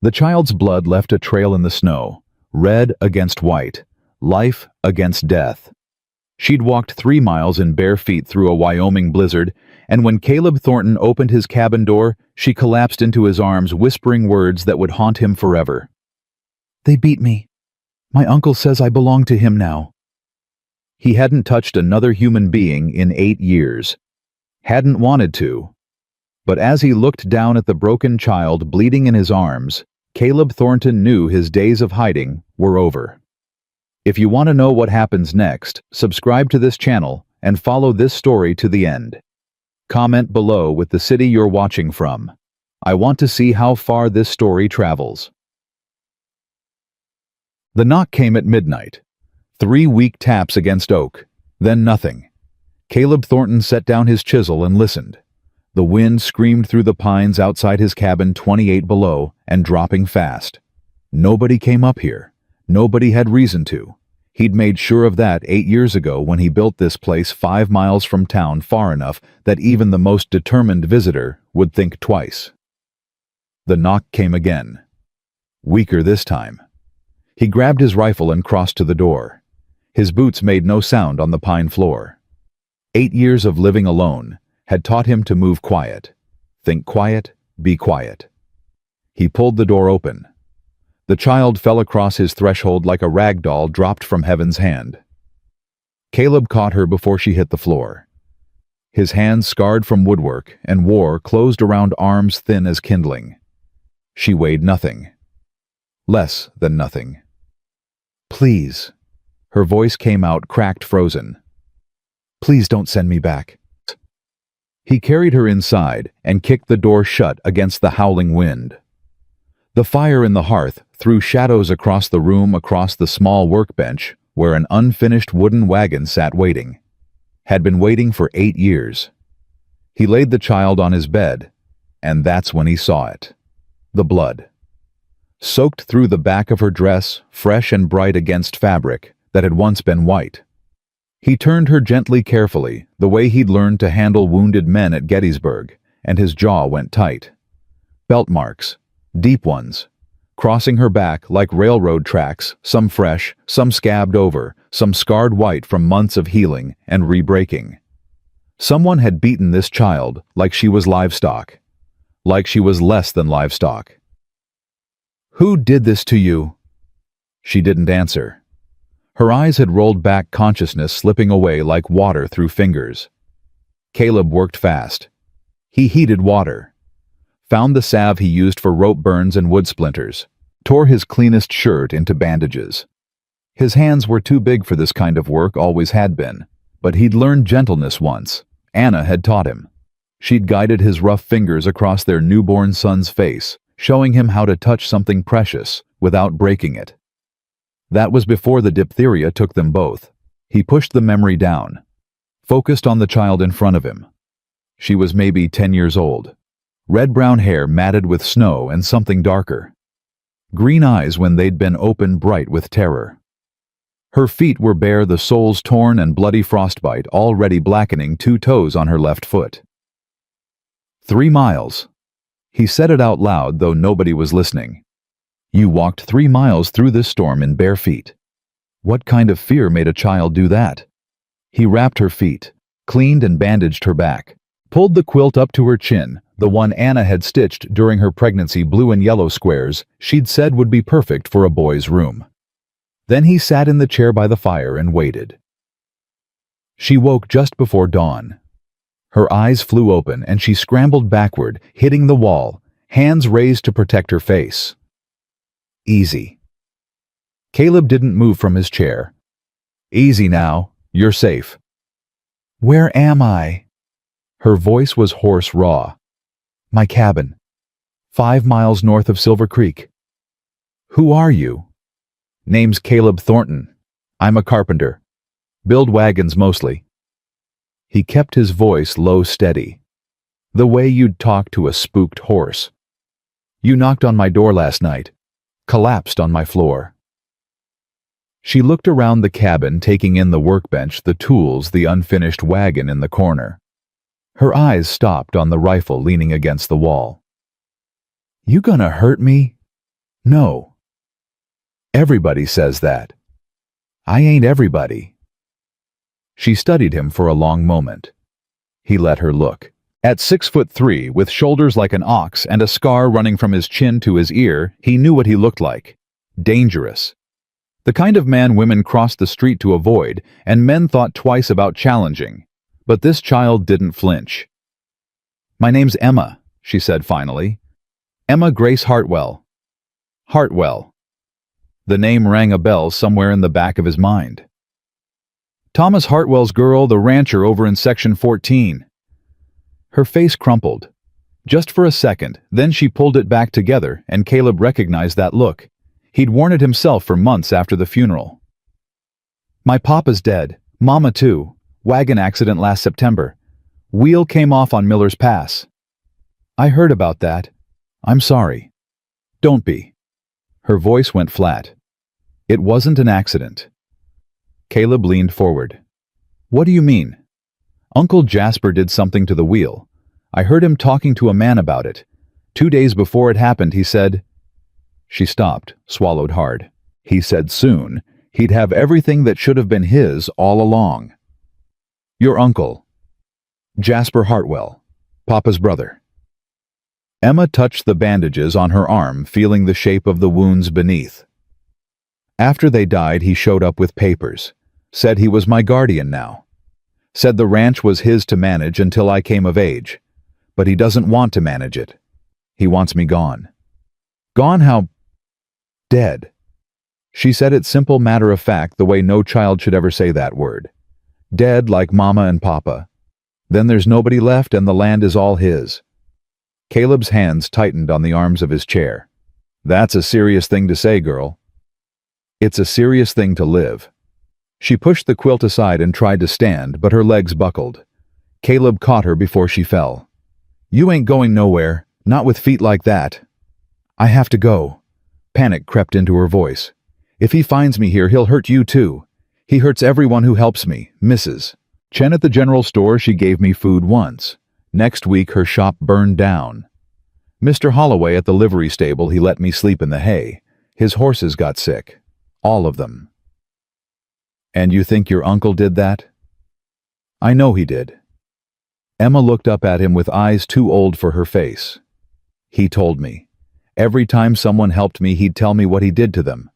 The child's blood left a trail in the snow, red against white, life against death. She'd walked 3 miles in bare feet through a Wyoming blizzard, and when Caleb Thornton opened his cabin door, she collapsed into his arms, whispering words that would haunt him forever. "They beat me. My uncle says I belong to him now." He hadn't touched another human being in 8 years. Hadn't wanted to. But as he looked down at the broken child bleeding in his arms, Caleb Thornton knew his days of hiding were over. If you want to know what happens next, subscribe to this channel and follow this story to the end. Comment below with the city you're watching from. I want to see how far this story travels. The knock came at midnight. 3 weak taps against oak, then nothing. Caleb Thornton set down his chisel and listened. The wind screamed through the pines outside his cabin 28 below and dropping fast. Nobody came up here. Nobody had reason to. He'd made sure of that 8 years ago when he built this place 5 miles from town, far enough that even the most determined visitor would think twice. The knock came again. Weaker this time. He grabbed his rifle and crossed to the door. His boots made no sound on the pine floor. 8 years of living alone had taught him to move quiet. Think quiet, be quiet. He pulled the door open. The child fell across his threshold like a rag doll dropped from heaven's hand. Caleb caught her before she hit the floor. His hands, scarred from woodwork and war, closed around arms thin as kindling. She weighed nothing. Less than nothing. "Please." Her voice came out cracked, frozen. "Please don't send me back." He carried her inside and kicked the door shut against the howling wind. The fire in the hearth threw shadows across the room, across the small workbench where an unfinished wooden wagon sat waiting. Had been waiting for 8 years. He laid the child on his bed, and that's when he saw it. The blood. Soaked through the back of her dress, fresh and bright against fabric that had once been white. He turned her gently, carefully, the way he'd learned to handle wounded men at Gettysburg, and his jaw went tight. Belt marks, deep ones, crossing her back like railroad tracks, some fresh, some scabbed over, some scarred white from months of healing and re-breaking. Someone had beaten this child like she was livestock, like she was less than livestock. "Who did this to you?" She didn't answer. Her eyes had rolled back, consciousness slipping away like water through fingers. Caleb worked fast. He heated water. Found the salve he used for rope burns and wood splinters. Tore his cleanest shirt into bandages. His hands were too big for this kind of work, always had been. But he'd learned gentleness once. Anna had taught him. She'd guided his rough fingers across their newborn son's face, showing him how to touch something precious without breaking it. That was before the diphtheria took them both. He pushed the memory down. Focused on the child in front of him. She was maybe 10 years old. Red-brown hair matted with snow and something darker. Green eyes when they'd been open, bright with terror. Her feet were bare, the soles torn and bloody, frostbite already blackening 2 toes on her left foot. 3 miles. He said it out loud, though nobody was listening. You walked 3 miles through this storm in bare feet. What kind of fear made a child do that? He wrapped her feet, cleaned and bandaged her back, pulled the quilt up to her chin, the one Anna had stitched during her pregnancy, blue and yellow squares she'd said would be perfect for a boy's room. Then he sat in the chair by the fire and waited. She woke just before dawn. Her eyes flew open and she scrambled backward, hitting the wall, hands raised to protect her face. Easy. Caleb didn't move from his chair. Easy now, you're safe. Where am I? Her voice was hoarse, raw. My cabin. 5 miles north of Silver Creek. Who are you? Name's Caleb Thornton. I'm a carpenter. Build wagons mostly. He kept his voice low, steady. The way you'd talk to a spooked horse. You knocked on my door last night. Collapsed on my floor. She looked around the cabin, taking in the workbench, the tools, the unfinished wagon in the corner. Her eyes stopped on the rifle leaning against the wall. You gonna hurt me? No. Everybody says that. I ain't everybody. She studied him for a long moment. He let her look. At 6'3", with shoulders like an ox and a scar running from his chin to his ear, he knew what he looked like. Dangerous. The kind of man women crossed the street to avoid, and men thought twice about challenging. But this child didn't flinch. "My name's Emma," she said finally. "Emma Grace Hartwell." Hartwell. The name rang a bell somewhere in the back of his mind. Thomas Hartwell's girl, the rancher over in Section 14. Her face crumpled. Just for a second, then she pulled it back together, and Caleb recognized that look. He'd worn it himself for months after the funeral. "My papa's dead. Mama too. Wagon accident last September. Wheel came off on Miller's Pass." "I heard about that. I'm sorry." "Don't be." Her voice went flat. "It wasn't an accident." Caleb leaned forward. "What do you mean?" "Uncle Jasper did something to the wheel. I heard him talking to a man about it. 2 days before it happened, he said—" She stopped, swallowed hard. "He said soon he'd have everything that should have been his all along." "Your uncle." "Jasper Hartwell, Papa's brother." Emma touched the bandages on her arm, feeling the shape of the wounds beneath. "After they died, he showed up with papers. Said he was my guardian now. Said the ranch was his to manage until I came of age. But he doesn't want to manage it. He wants me gone." "Gone how?" "Dead." She said it simple matter of fact, the way no child should ever say that word. "Dead like Mama and Papa. Then there's nobody left and the land is all his." Caleb's hands tightened on the arms of his chair. "That's a serious thing to say, girl." "It's a serious thing to live." She pushed the quilt aside and tried to stand, but her legs buckled. Caleb caught her before she fell. "You ain't going nowhere, not with feet like that." "I have to go." Panic crept into her voice. "If he finds me here, he'll hurt you too. He hurts everyone who helps me, Mrs. Chen at the general store, she gave me food once. Next week her shop burned down. Mr. Holloway at the livery stable, he let me sleep in the hay. His horses got sick. All of them." "And you think your uncle did that?" "I know he did." Emma looked up at him with eyes too old for her face. "He told me. Every time someone helped me, he'd tell me what he did to them.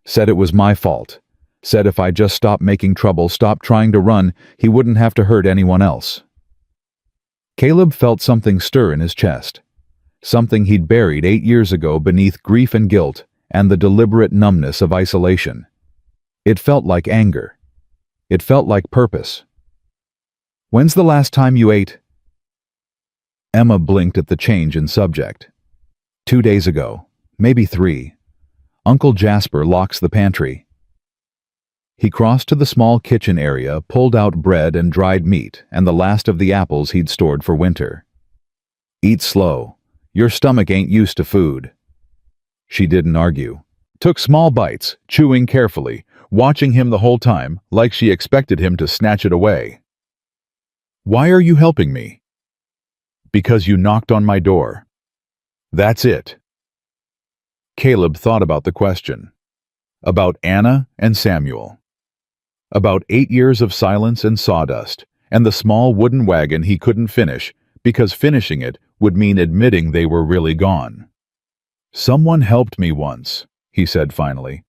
Said it was my fault. Said if I just stopped making trouble, stopped trying to run, he wouldn't have to hurt anyone else." Caleb felt something stir in his chest. Something he'd buried 8 years ago beneath grief and guilt and the deliberate numbness of isolation. It felt like anger. It felt like purpose. "When's the last time you ate?" Emma blinked at the change in subject. 2 days ago, maybe 3. Uncle Jasper locks the pantry." He crossed to the small kitchen area, pulled out bread and dried meat and the last of the apples he'd stored for winter. "Eat slow. Your stomach ain't used to food." She didn't argue. Took small bites, chewing carefully, watching him the whole time, like she expected him to snatch it away. "Why are you helping me?" "Because you knocked on my door." "That's it." Caleb thought about the question. About Anna and Samuel. About 8 years of silence and sawdust, and the small wooden wagon he couldn't finish, because finishing it would mean admitting they were really gone. "Someone helped me once," he said finally.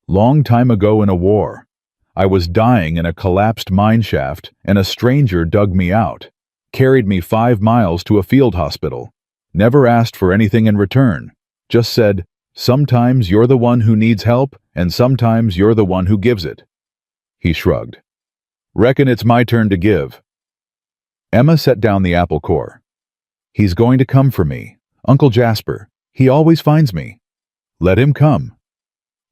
"Long time ago in a war. I was dying in a collapsed mine shaft, and a stranger dug me out, carried me 5 miles to a field hospital. Never asked for anything in return. Just said, sometimes you're the one who needs help, and sometimes you're the one who gives it." He shrugged. "Reckon it's my turn to give." Emma set down the apple core. "He's going to come for me. Uncle Jasper. He always finds me." "Let him come."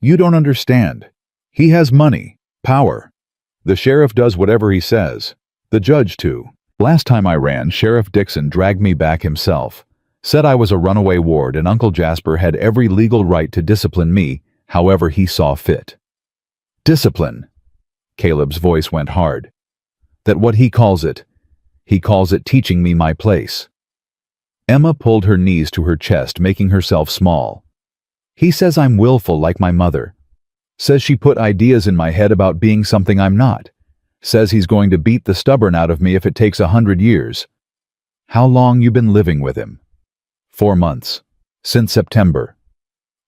"You don't understand. He has money, power. The sheriff does whatever he says. The judge too. Last time I ran, Sheriff Dixon dragged me back himself. Said I was a runaway ward and Uncle Jasper had every legal right to discipline me however he saw fit." "Discipline." Caleb's voice went hard. "That what he calls it teaching me my place." Emma pulled her knees to her chest, making herself small. He says I'm willful like my mother. Says she put ideas in my head about being something I'm not. Says he's going to beat the stubborn out of me if it takes 100 years. How long you been living with him? 4 months. Since September.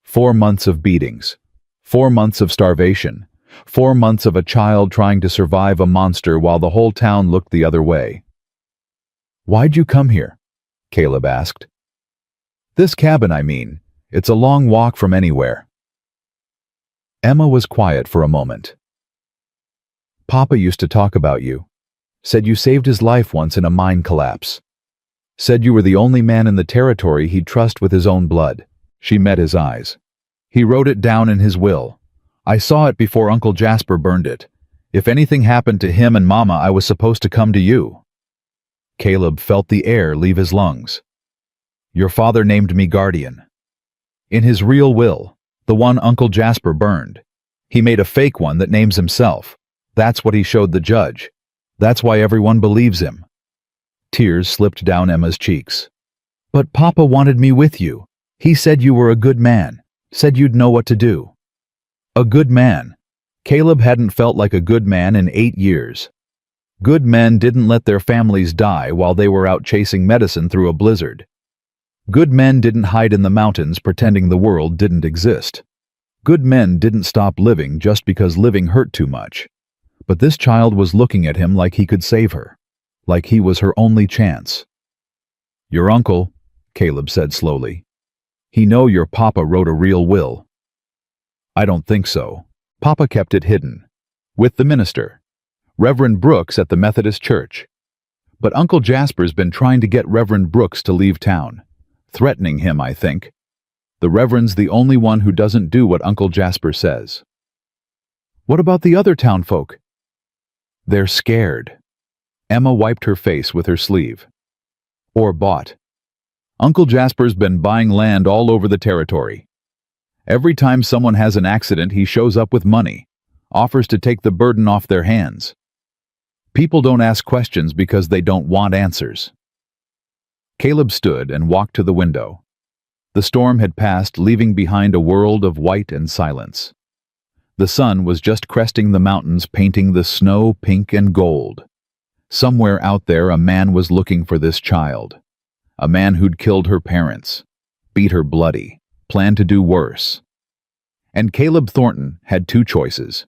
4 months of beatings. 4 months of starvation. 4 months of a child trying to survive a monster while the whole town looked the other way. Why'd you come here? Caleb asked. This cabin, I mean. It's a long walk from anywhere. Emma was quiet for a moment. Papa used to talk about you. Said you saved his life once in a mine collapse. Said you were the only man in the territory he'd trust with his own blood. She met his eyes. He wrote it down in his will. I saw it before Uncle Jasper burned it. If anything happened to him and Mama, I was supposed to come to you. Caleb felt the air leave his lungs. Your father named me guardian. In his real will, the one Uncle Jasper burned, he made a fake one that names himself. That's what he showed the judge. That's why everyone believes him. Tears slipped down Emma's cheeks. But Papa wanted me with you. He said you were a good man. Said you'd know what to do. A good man. Caleb hadn't felt like a good man in 8 years. Good men didn't let their families die while they were out chasing medicine through a blizzard. Good men didn't hide in the mountains pretending the world didn't exist. Good men didn't stop living just because living hurt too much. But this child was looking at him like he could save her. Like he was her only chance. Your uncle, Caleb said slowly. He know your papa wrote a real will. I don't think so. Papa kept it hidden. With the minister. Reverend Brooks at the Methodist Church. But Uncle Jasper's been trying to get Reverend Brooks to leave town. Threatening him, I think. The Reverend's the only one who doesn't do what Uncle Jasper says. What about the other townfolk? They're scared. Emma wiped her face with her sleeve. Or bought. Uncle Jasper's been buying land all over the territory. Every time someone has an accident, he shows up with money, offers to take the burden off their hands. People don't ask questions because they don't want answers. Caleb stood and walked to the window. The storm had passed, leaving behind a world of white and silence. The sun was just cresting the mountains, painting the snow pink and gold. Somewhere out there, a man was looking for this child. A man who'd killed her parents, beat her bloody, planned to do worse. And Caleb Thornton had 2 choices.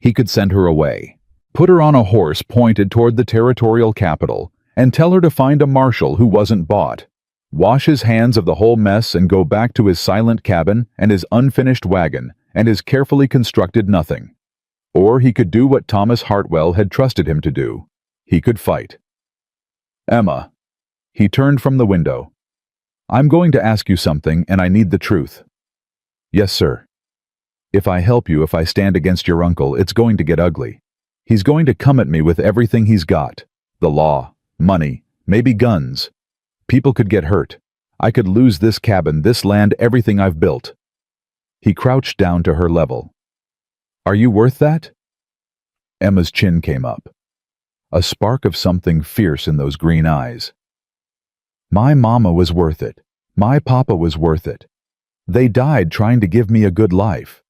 He could send her away, put her on a horse pointed toward the territorial capital, and tell her to find a marshal who wasn't bought, wash his hands of the whole mess and go back to his silent cabin and his unfinished wagon and his carefully constructed nothing. Or he could do what Thomas Hartwell had trusted him to do. He could fight. Emma. He turned from the window. I'm going to ask you something, and I need the truth. Yes, sir. If I help you, if I stand against your uncle, it's going to get ugly. He's going to come at me with everything he's got. The law, money, maybe guns. People could get hurt. I could lose this cabin, this land, everything I've built. He crouched down to her level. Are you worth that? Emma's chin came up. A spark of something fierce in those green eyes. My mama was worth it. My papa was worth it. They died trying to give me a good life.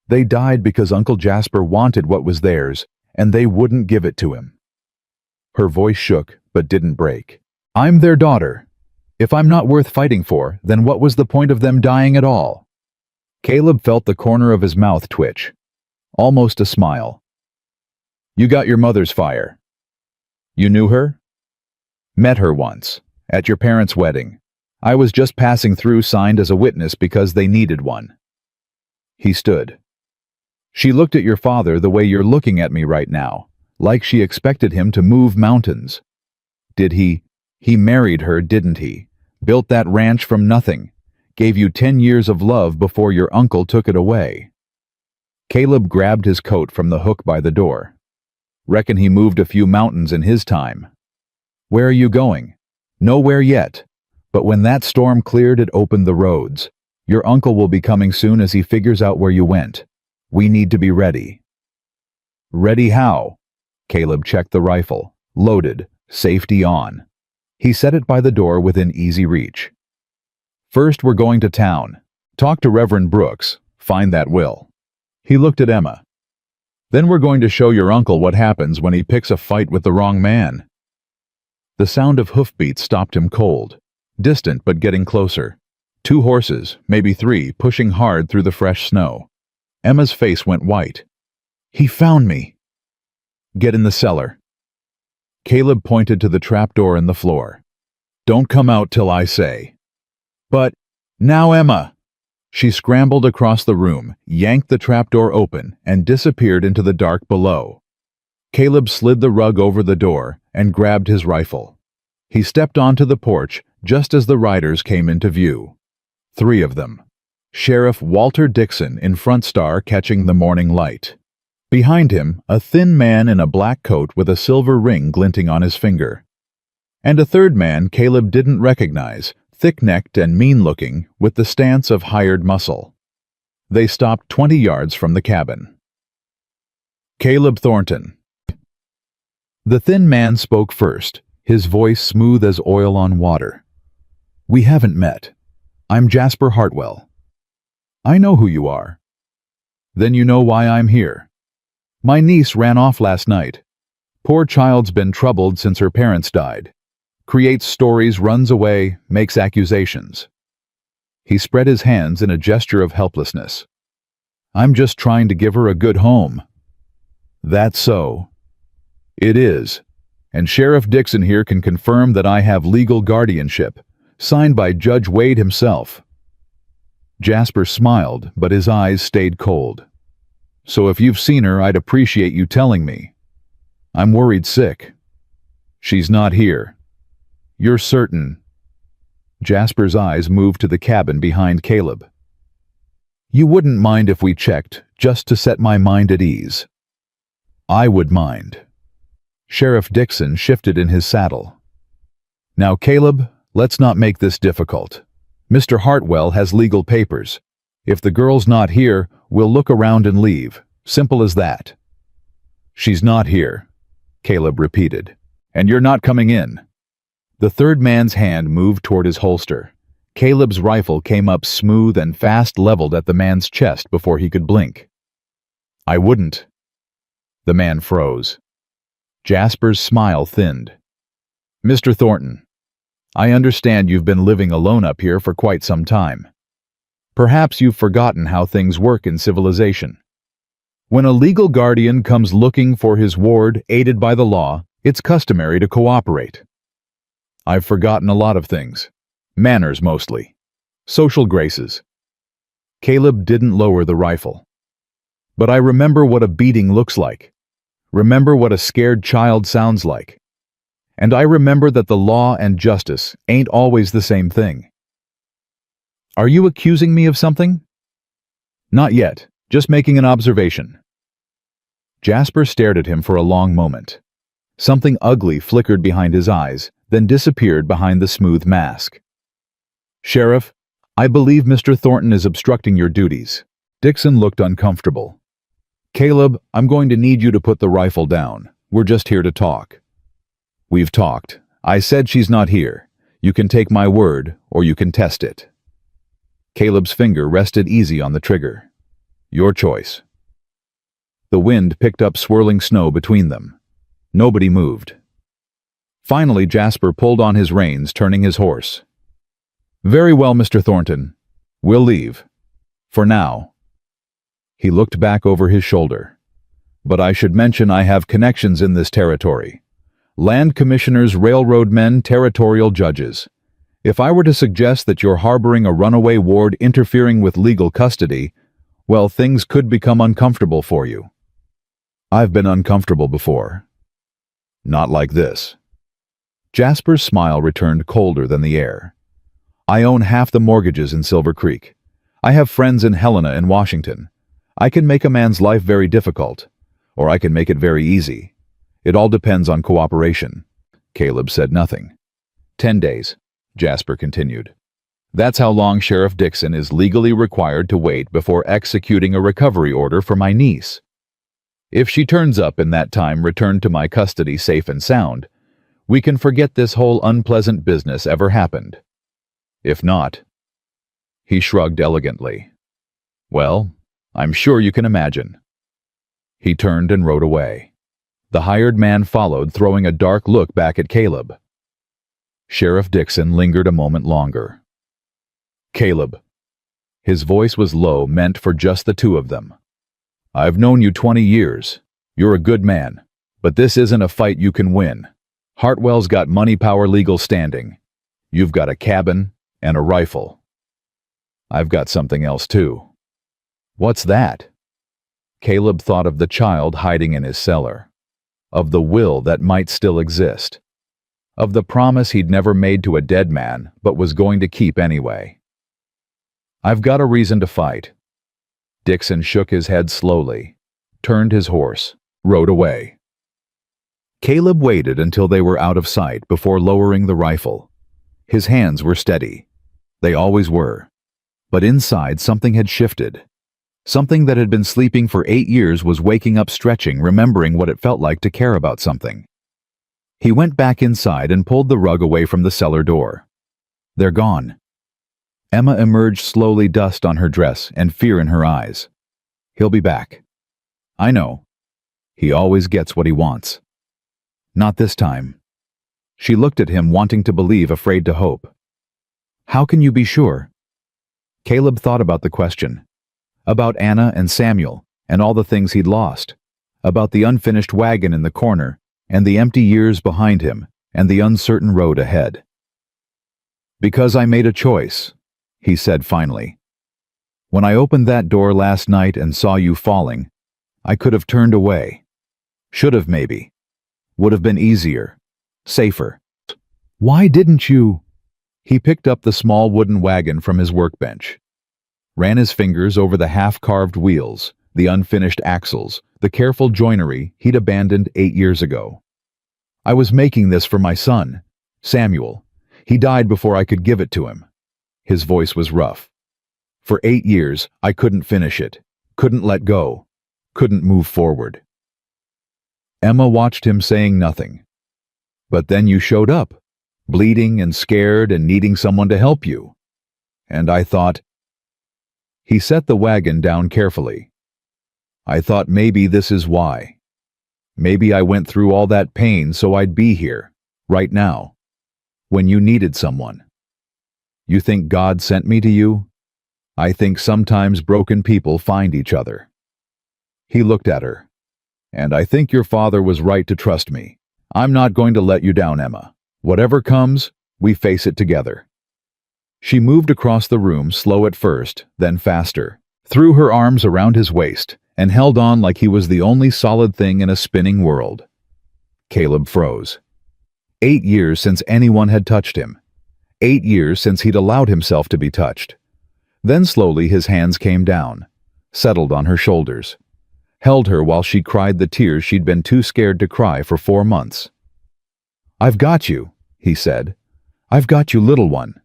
They died because Uncle Jasper wanted what was theirs, and they wouldn't give it to him. Her voice shook, but didn't break. I'm their daughter. If I'm not worth fighting for, then what was the point of them dying at all? Caleb felt the corner of his mouth twitch. Almost a smile. You got your mother's fire. You knew her? Met her once. At your parents' wedding. I was just passing through, signed as a witness because they needed one. He stood. She looked at your father the way you're looking at me right now, like she expected him to move mountains. Did he? He married her, didn't he? Built that ranch from nothing. Gave you 10 years of love before your uncle took it away. Caleb grabbed his coat from the hook by the door. Reckon he moved a few mountains in his time. Where are you going? Nowhere yet. But when that storm cleared, it opened the roads. Your uncle will be coming soon as he figures out where you went. We need to be ready. Ready how? Caleb checked the rifle. Loaded. Safety on. He set it by the door within easy reach. First, we're going to town. Talk to Reverend Brooks, find that will. He looked at Emma. Then we're going to show your uncle what happens when he picks a fight with the wrong man. The sound of hoofbeats stopped him cold, distant but getting closer. 2 horses, maybe 3, pushing hard through the fresh snow. Emma's face went white. He found me. Get in the cellar. Caleb pointed to the trapdoor in the floor. Don't come out till I say. But, now Emma! She scrambled across the room, yanked the trapdoor open, and disappeared into the dark below. Caleb slid the rug over the door and grabbed his rifle. He stepped onto the porch just as the riders came into view. 3 of them. Sheriff Walter Dixon in front star catching the morning light. Behind him, a thin man in a black coat with a silver ring glinting on his finger. And a third man Caleb didn't recognize, thick-necked and mean-looking, with the stance of hired muscle. They stopped 20 yards from the cabin. Caleb Thornton. The thin man spoke first, his voice smooth as oil on water. We haven't met. I'm Jasper Hartwell. I know who you are. Then you know why I'm here. My niece ran off last night. Poor child's been troubled since her parents died. Creates stories, runs away, makes accusations. He spread his hands in a gesture of helplessness. I'm just trying to give her a good home. That's so. It is. And Sheriff Dixon here can confirm that I have legal guardianship, signed by Judge Wade himself. Jasper smiled, but his eyes stayed cold. So if you've seen her, I'd appreciate you telling me. I'm worried sick. She's not here. You're certain? Jasper's eyes moved to the cabin behind Caleb. You wouldn't mind if we checked, just to set my mind at ease. I would mind. Sheriff Dixon shifted in his saddle. Now, Caleb, let's not make this difficult. Mr. Hartwell has legal papers. If the girl's not here, we'll look around and leave. Simple as that. She's not here, Caleb repeated. And you're not coming in. The third man's hand moved toward his holster. Caleb's rifle came up smooth and fast, leveled at the man's chest before he could blink. I wouldn't. The man froze. Jasper's smile thinned. Mr. Thornton, I understand you've been living alone up here for quite some time. Perhaps you've forgotten how things work in civilization. When a legal guardian comes looking for his ward aided by the law, it's customary to cooperate. I've forgotten a lot of things. Manners mostly. Social graces. Caleb didn't lower the rifle. But I remember what a beating looks like. Remember what a scared child sounds like. And I remember that the law and justice ain't always the same thing. Are you accusing me of something? Not yet, just making an observation. Jasper stared at him for a long moment. Something ugly flickered behind his eyes, then disappeared behind the smooth mask. Sheriff, I believe Mr. Thornton is obstructing your duties. Dixon looked uncomfortable. Caleb, I'm going to need you to put the rifle down. We're just here to talk. We've talked. I said she's not here. You can take my word, or you can test it. Caleb's finger rested easy on the trigger. Your choice. The wind picked up swirling snow between them. Nobody moved. Finally, Jasper pulled on his reins, turning his horse. Very well, Mr. Thornton. We'll leave. For now. He looked back over his shoulder. But I should mention I have connections in this territory. Land commissioners, railroad men, territorial judges. If I were to suggest that you're harboring a runaway ward interfering with legal custody, well, things could become uncomfortable for you. I've been uncomfortable before. Not like this. Jasper's smile returned colder than the air. I own half the mortgages in Silver Creek. I have friends in Helena and Washington. I can make a man's life very difficult, or I can make it very easy. It all depends on cooperation. Caleb said nothing. 10 days, Jasper continued. That's how long Sheriff Dixon is legally required to wait before executing a recovery order for my niece. If she turns up in that time returned to my custody safe and sound, we can forget this whole unpleasant business ever happened. If not, He shrugged elegantly. Well, I'm sure you can imagine. He turned and rode away. The hired man followed, throwing a dark look back at Caleb. Sheriff Dixon lingered a moment longer. Caleb. His voice was low, meant for just the two of them. I've known you 20 years. You're a good man. But this isn't a fight you can win. Hartwell's got money, power, legal standing. You've got a cabin and a rifle. I've got something else too. What's that? Caleb thought of the child hiding in his cellar, of the will that might still exist, of the promise he'd never made to a dead man but was going to keep anyway. I've got a reason to fight. Dixon shook his head slowly, turned his horse, rode away. Caleb waited until they were out of sight before lowering the rifle. His hands were steady. They always were. But inside something had shifted. Something that had been sleeping for 8 years was waking up, stretching, remembering what it felt like to care about something. He went back inside and pulled the rug away from the cellar door. They're gone. Emma emerged slowly, dust on her dress and fear in her eyes. He'll be back. I know. He always gets what he wants. Not this time. She looked at him, wanting to believe, afraid to hope. How can you be sure? Caleb thought about the question. About Anna and Samuel, and all the things he'd lost. About the unfinished wagon in the corner, and the empty years behind him, and the uncertain road ahead. Because I made a choice, he said finally. When I opened that door last night and saw you falling, I could have turned away. Should have, maybe. Would have been easier. Safer. Why didn't you? He picked up the small wooden wagon from his workbench, ran his fingers over the half-carved wheels, the unfinished axles, the careful joinery he'd abandoned 8 years ago. I was making this for my son, Samuel. He died before I could give it to him. His voice was rough. For 8 years, I couldn't finish it, couldn't let go, couldn't move forward. Emma watched him, saying nothing. But then you showed up, bleeding and scared and needing someone to help you. And I thought... He set the wagon down carefully. I thought maybe this is why. Maybe I went through all that pain so I'd be here, right now, when you needed someone. You think God sent me to you? I think sometimes broken people find each other. He looked at her. And I think your father was right to trust me. I'm not going to let you down, Emma. Whatever comes, we face it together. She moved across the room, slow at first, then faster, threw her arms around his waist, and held on like he was the only solid thing in a spinning world. Caleb froze. 8 years since anyone had touched him. 8 years since he'd allowed himself to be touched. Then slowly his hands came down, settled on her shoulders, held her while she cried the tears she'd been too scared to cry for 4 months. I've got you, he said. I've got you, little one.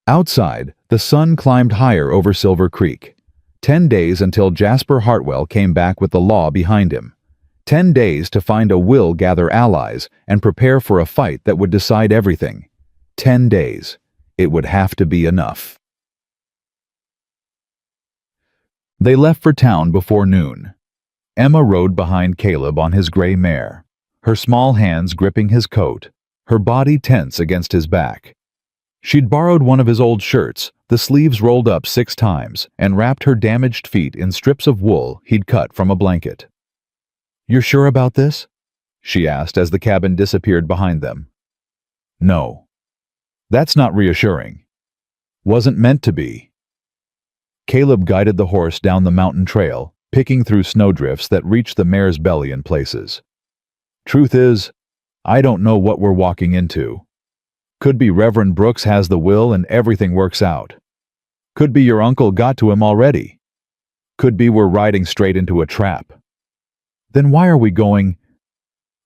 Outside, the sun climbed higher over Silver Creek. 10 days until Jasper Hartwell came back with the law behind him. 10 days to find a will, gather allies, and prepare for a fight that would decide everything. 10 days. It would have to be enough. They left for town before noon. Emma rode behind Caleb on his gray mare, her small hands gripping his coat, her body tense against his back. She'd borrowed one of his old shirts, the sleeves rolled up 6 times, and wrapped her damaged feet in strips of wool he'd cut from a blanket. "You're sure about this?" she asked as the cabin disappeared behind them. "No. That's not reassuring. Wasn't meant to be." Caleb guided the horse down the mountain trail, picking through snowdrifts that reached the mare's belly in places. "Truth is, I don't know what we're walking into. Could be Reverend Brooks has the will and everything works out. Could be your uncle got to him already. Could be we're riding straight into a trap. Then why are we going?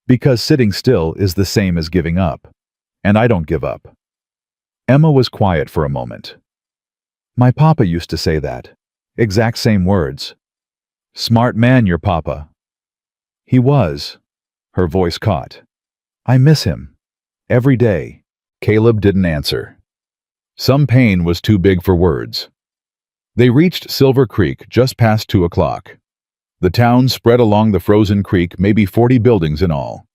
Because sitting still is the same as giving up. And I don't give up." Emma was quiet for a moment. "My papa used to say that. Exact same words. Smart man, your papa." "He was." Her voice caught. "I miss him. Every day." Caleb didn't answer. Some pain was too big for words. They reached Silver Creek just past 2 o'clock. The town spread along the frozen creek, maybe 40 buildings in all.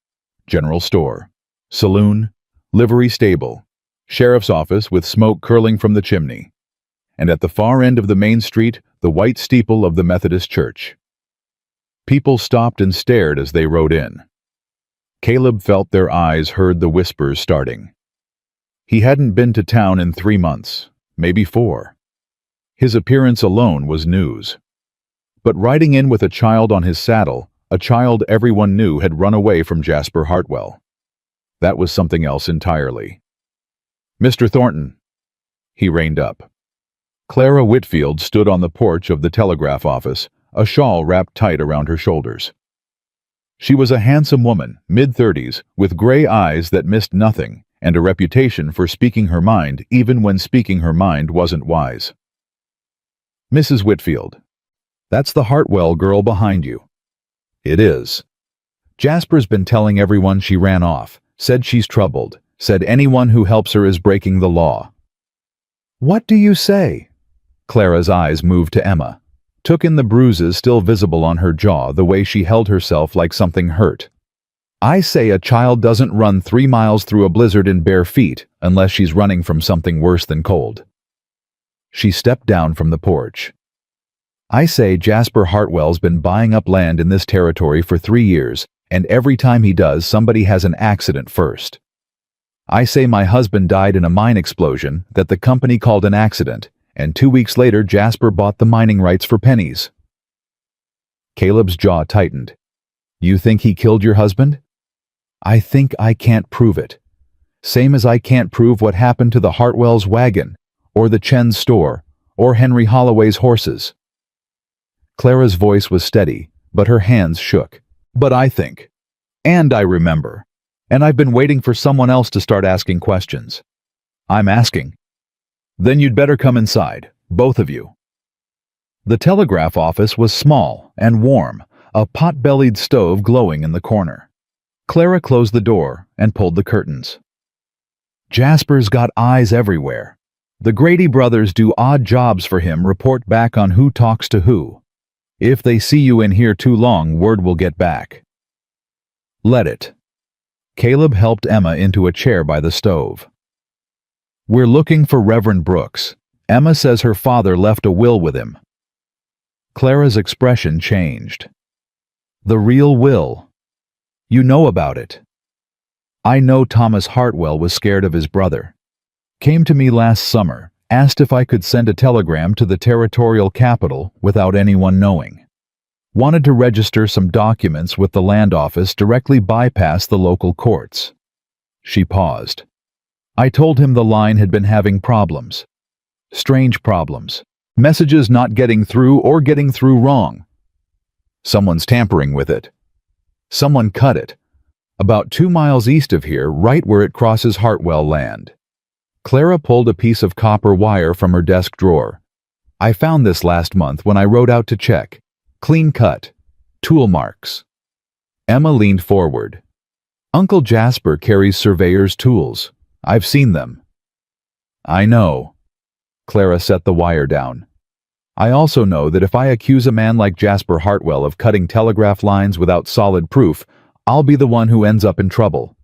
General store, saloon, livery stable, sheriff's office with smoke curling from the chimney. And at the far end of the main street, the white steeple of the Methodist church. People stopped and stared as they rode in. Caleb felt their eyes, heard the whispers starting. He hadn't been to town in 3 months, maybe 4. His appearance alone was news. But riding in with a child on his saddle, a child everyone knew had run away from Jasper Hartwell. That was something else entirely. "Mr. Thornton." He reined up. Clara Whitfield stood on the porch of the telegraph office, a shawl wrapped tight around her shoulders. She was a handsome woman, mid-30s, with gray eyes that missed nothing, and a reputation for speaking her mind even when speaking her mind wasn't wise. "Mrs. Whitfield, that's the Hartwell girl behind you." "It is." "Jasper's been telling everyone she ran off, said she's troubled, said anyone who helps her is breaking the law." "What do you say?" Clara's eyes moved to Emma, took in the bruises still visible on her jaw, the way she held herself like something hurt. "I say a child doesn't run 3 miles through a blizzard in bare feet unless she's running from something worse than cold." She stepped down from the porch. "I say Jasper Hartwell's been buying up land in this territory for 3 years, and every time he does, somebody has an accident first. I say my husband died in a mine explosion that the company called an accident, and 2 weeks later Jasper bought the mining rights for pennies." Caleb's jaw tightened. "You think he killed your husband?" "I think I can't prove it. Same as I can't prove what happened to the Hartwell's wagon, or the Chen's store, or Henry Holloway's horses." Clara's voice was steady, but her hands shook. "But I think. And I remember. And I've been waiting for someone else to start asking questions. I'm asking." "Then you'd better come inside, both of you." The telegraph office was small and warm, a pot-bellied stove glowing in the corner. Clara closed the door and pulled the curtains. "Jasper's got eyes everywhere. The Grady brothers do odd jobs for him, report back on who talks to who. If they see you in here too long, word will get back." "Let it." Caleb helped Emma into a chair by the stove. "We're looking for Reverend Brooks. Emma says her father left a will with him." Clara's expression changed. "The real will? You know about it?" "I know Thomas Hartwell was scared of his brother. Came to me last summer, asked if I could send a telegram to the territorial capital without anyone knowing. Wanted to register some documents with the land office, directly bypass the local courts." She paused. "I told him the line had been having problems. Strange problems. Messages not getting through or getting through wrong. Someone's tampering with it. Someone cut it. About 2 miles east of here, right where it crosses Hartwell land." Clara pulled a piece of copper wire from her desk drawer. "I found this last month when I rode out to check. Clean cut. Tool marks." Emma leaned forward. "Uncle Jasper carries surveyor's tools. I've seen them." "I know." Clara set the wire down. "I also know that if I accuse a man like Jasper Hartwell of cutting telegraph lines without solid proof, I'll be the one who ends up in trouble.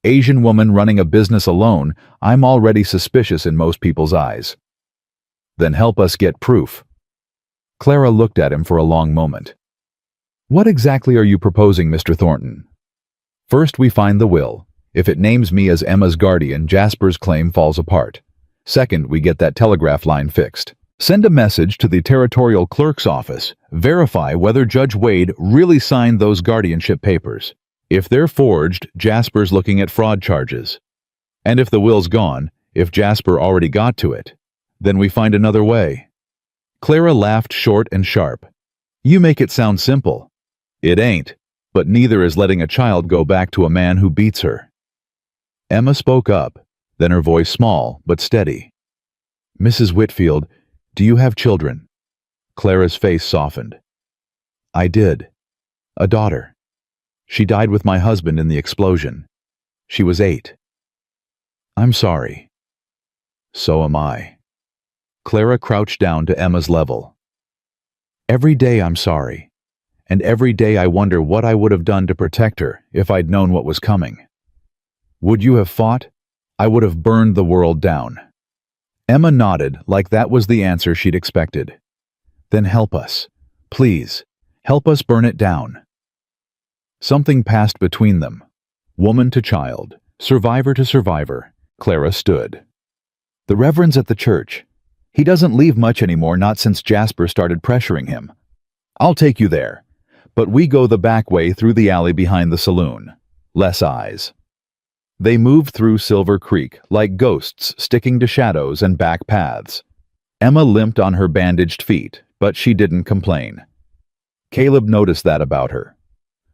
Asian woman running a business alone, I'm already suspicious in most people's eyes." "Then help us get proof." Clara looked at him for a long moment. "What exactly are you proposing, Mr. Thornton?" "First, we find the will. If it names me as Emma's guardian, Jasper's claim falls apart. Second, we get that telegraph line fixed. Send a message to the territorial clerk's office. Verify whether Judge Wade really signed those guardianship papers. If they're forged, Jasper's looking at fraud charges. And if the will's gone, if Jasper already got to it, then we find another way." Clara laughed short and sharp. "You make it sound simple." "It ain't, but neither is letting a child go back to a man who beats her." Emma spoke up, then her voice small but steady. "Mrs. Whitfield, do you have children?" Clara's face softened. "I did. A daughter. She died with my husband in the explosion. She was 8. I'm sorry." So am I. Clara crouched down to Emma's level. Every day I'm sorry, and every day I wonder what I would have done to protect her if I'd known what was coming. Would you have fought? I would have burned the world down. Emma nodded like that was the answer she'd expected. Then help us. Please, help us burn it down. Something passed between them. Woman to child, survivor to survivor, Clara stood. The Reverend's at the church. He doesn't leave much anymore, not since Jasper started pressuring him. I'll take you there, but we go the back way through the alley behind the saloon. Less eyes. They moved through Silver Creek like ghosts sticking to shadows and back paths. Emma limped on her bandaged feet, but she didn't complain. Caleb noticed that about her.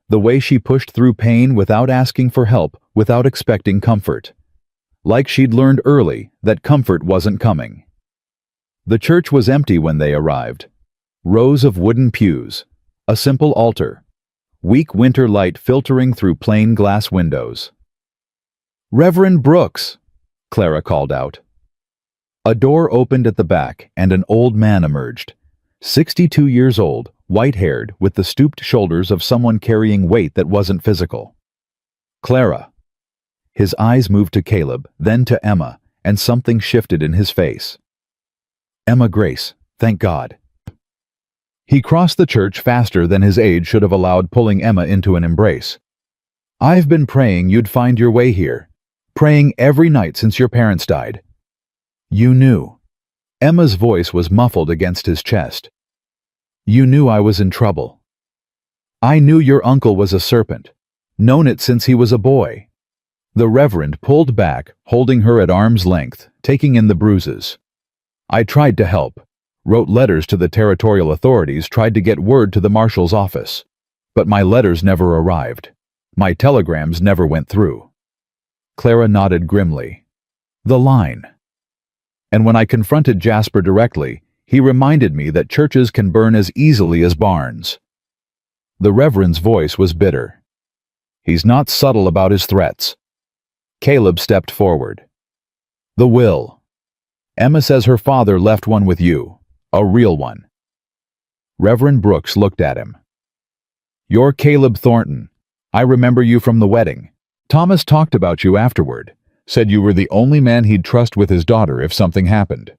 The way she pushed through pain without asking for help, without expecting comfort. Like she'd learned early that comfort wasn't coming. The church was empty when they arrived. Rows of wooden pews, a simple altar, weak winter light filtering through plain glass windows. "Reverend Brooks!" Clara called out. A door opened at the back and an old man emerged. 62 years old, white-haired, with the stooped shoulders of someone carrying weight that wasn't physical. "Clara." His eyes moved to Caleb, then to Emma, and something shifted in his face. "Emma Grace, thank God." He crossed the church faster than his age should have allowed, pulling Emma into an embrace. "I've been praying you'd find your way here. Praying every night since your parents died." "You knew." Emma's voice was muffled against his chest. "You knew I was in trouble." "I knew your uncle was a serpent. Known it since he was a boy." The Reverend pulled back, holding her at arm's length, taking in the bruises. "I tried to help. Wrote letters to the territorial authorities, tried to get word to the marshal's office. But my letters never arrived. My telegrams never went through." Clara nodded grimly. "The line." "And when I confronted Jasper directly, he reminded me that churches can burn as easily as barns." The Reverend's voice was bitter. "He's not subtle about his threats." Caleb stepped forward. "The will. Emma says her father left one with you. A real one." Reverend Brooks looked at him. "You're Caleb Thornton. I remember you from the wedding. Thomas talked about you afterward. Said you were the only man he'd trust with his daughter if something happened."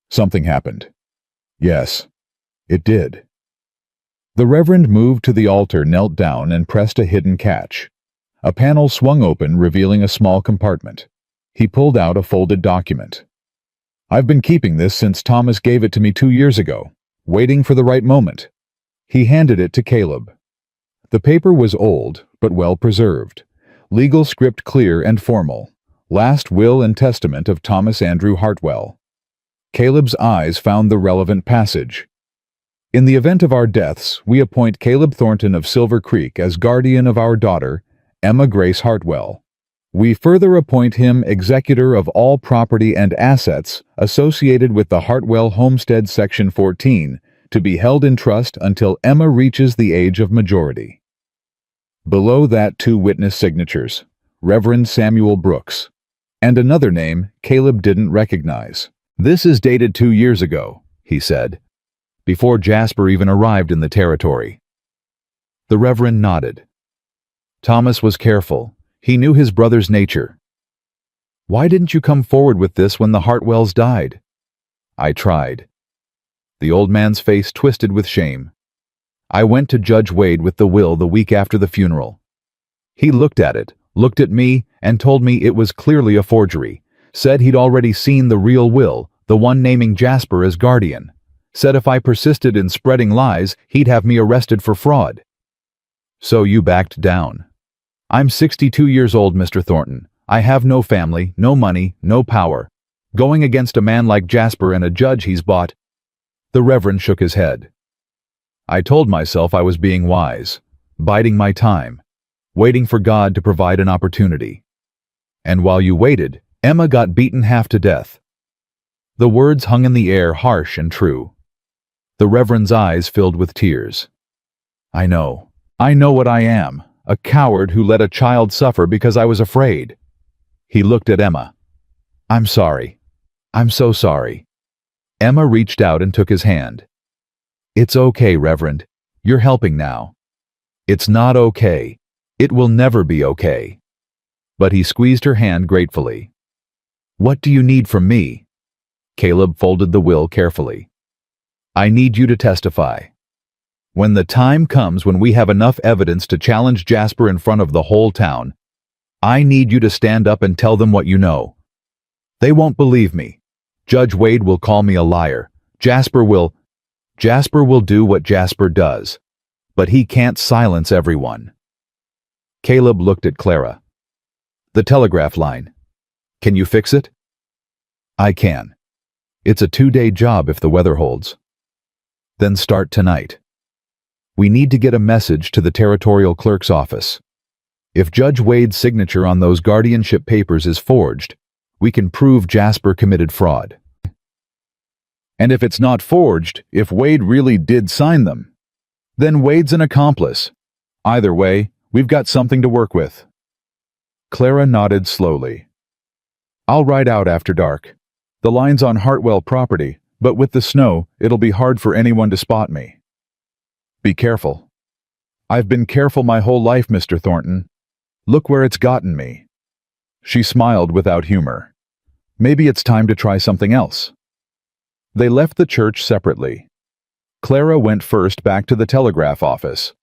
"Something happened. Yes, it did." The Reverend moved to the altar, knelt down, and pressed a hidden catch. A panel swung open, revealing a small compartment. He pulled out a folded document. "I've been keeping this since Thomas gave it to me 2 years ago, waiting for the right moment." He handed it to Caleb. The paper was old, but well preserved. Legal script clear and formal. Last will and testament of Thomas Andrew Hartwell. Caleb's eyes found the relevant passage. "In the event of our deaths, we appoint Caleb Thornton of Silver Creek as guardian of our daughter, Emma Grace Hartwell. We further appoint him executor of all property and assets associated with the Hartwell Homestead Section 14 to be held in trust until Emma reaches the age of majority." Below that, 2 witness signatures, Reverend Samuel Brooks, and another name Caleb didn't recognize. "This is dated 2 years ago," he said, "before Jasper even arrived in the territory." The Reverend nodded. "Thomas was careful. He knew his brother's nature." "Why didn't you come forward with this when the Hartwells died?" "I tried." The old man's face twisted with shame. "I went to Judge Wade with the will the week after the funeral. He looked at it, looked at me, and told me it was clearly a forgery. Said he'd already seen the real will, the one naming Jasper as guardian. Said if I persisted in spreading lies, he'd have me arrested for fraud." "So you backed down." "I'm 62 years old, Mr. Thornton. I have no family, no money, no power. Going against a man like Jasper and a judge he's bought—" The Reverend shook his head. "I told myself I was being wise, biding my time, waiting for God to provide an opportunity. And while you waited, Emma got beaten half to death." The words hung in the air, harsh and true. The Reverend's eyes filled with tears. I know what I am, a coward who let a child suffer because I was afraid." He looked at Emma. "I'm sorry. I'm so sorry. Emma reached out and took his hand. It's okay, Reverend. You're helping now. It's not okay. It will never be okay. But he squeezed her hand gratefully. What do you need from me? Caleb folded the will carefully. I need you to testify. When the time comes when we have enough evidence to challenge Jasper in front of the whole town, I need you to stand up and tell them what you know. They won't believe me. Judge Wade will call me a liar. Jasper will do what Jasper does. But he can't silence everyone. Caleb looked at Clara. The telegraph line. Can you fix it? I can. It's a 2-day job if the weather holds. Then start tonight. We need to get a message to the territorial clerk's office. If Judge Wade's signature on those guardianship papers is forged, we can prove Jasper committed fraud. And if it's not forged, if Wade really did sign them, then Wade's an accomplice. Either way, we've got something to work with. Clara nodded slowly. I'll ride out after dark. The line's on Hartwell property, but with the snow, it'll be hard for anyone to spot me. Be careful. I've been careful my whole life, Mr. Thornton. Look where it's gotten me. She smiled without humor. Maybe it's time to try something else. They left the church separately. Clara went first back to the telegraph office.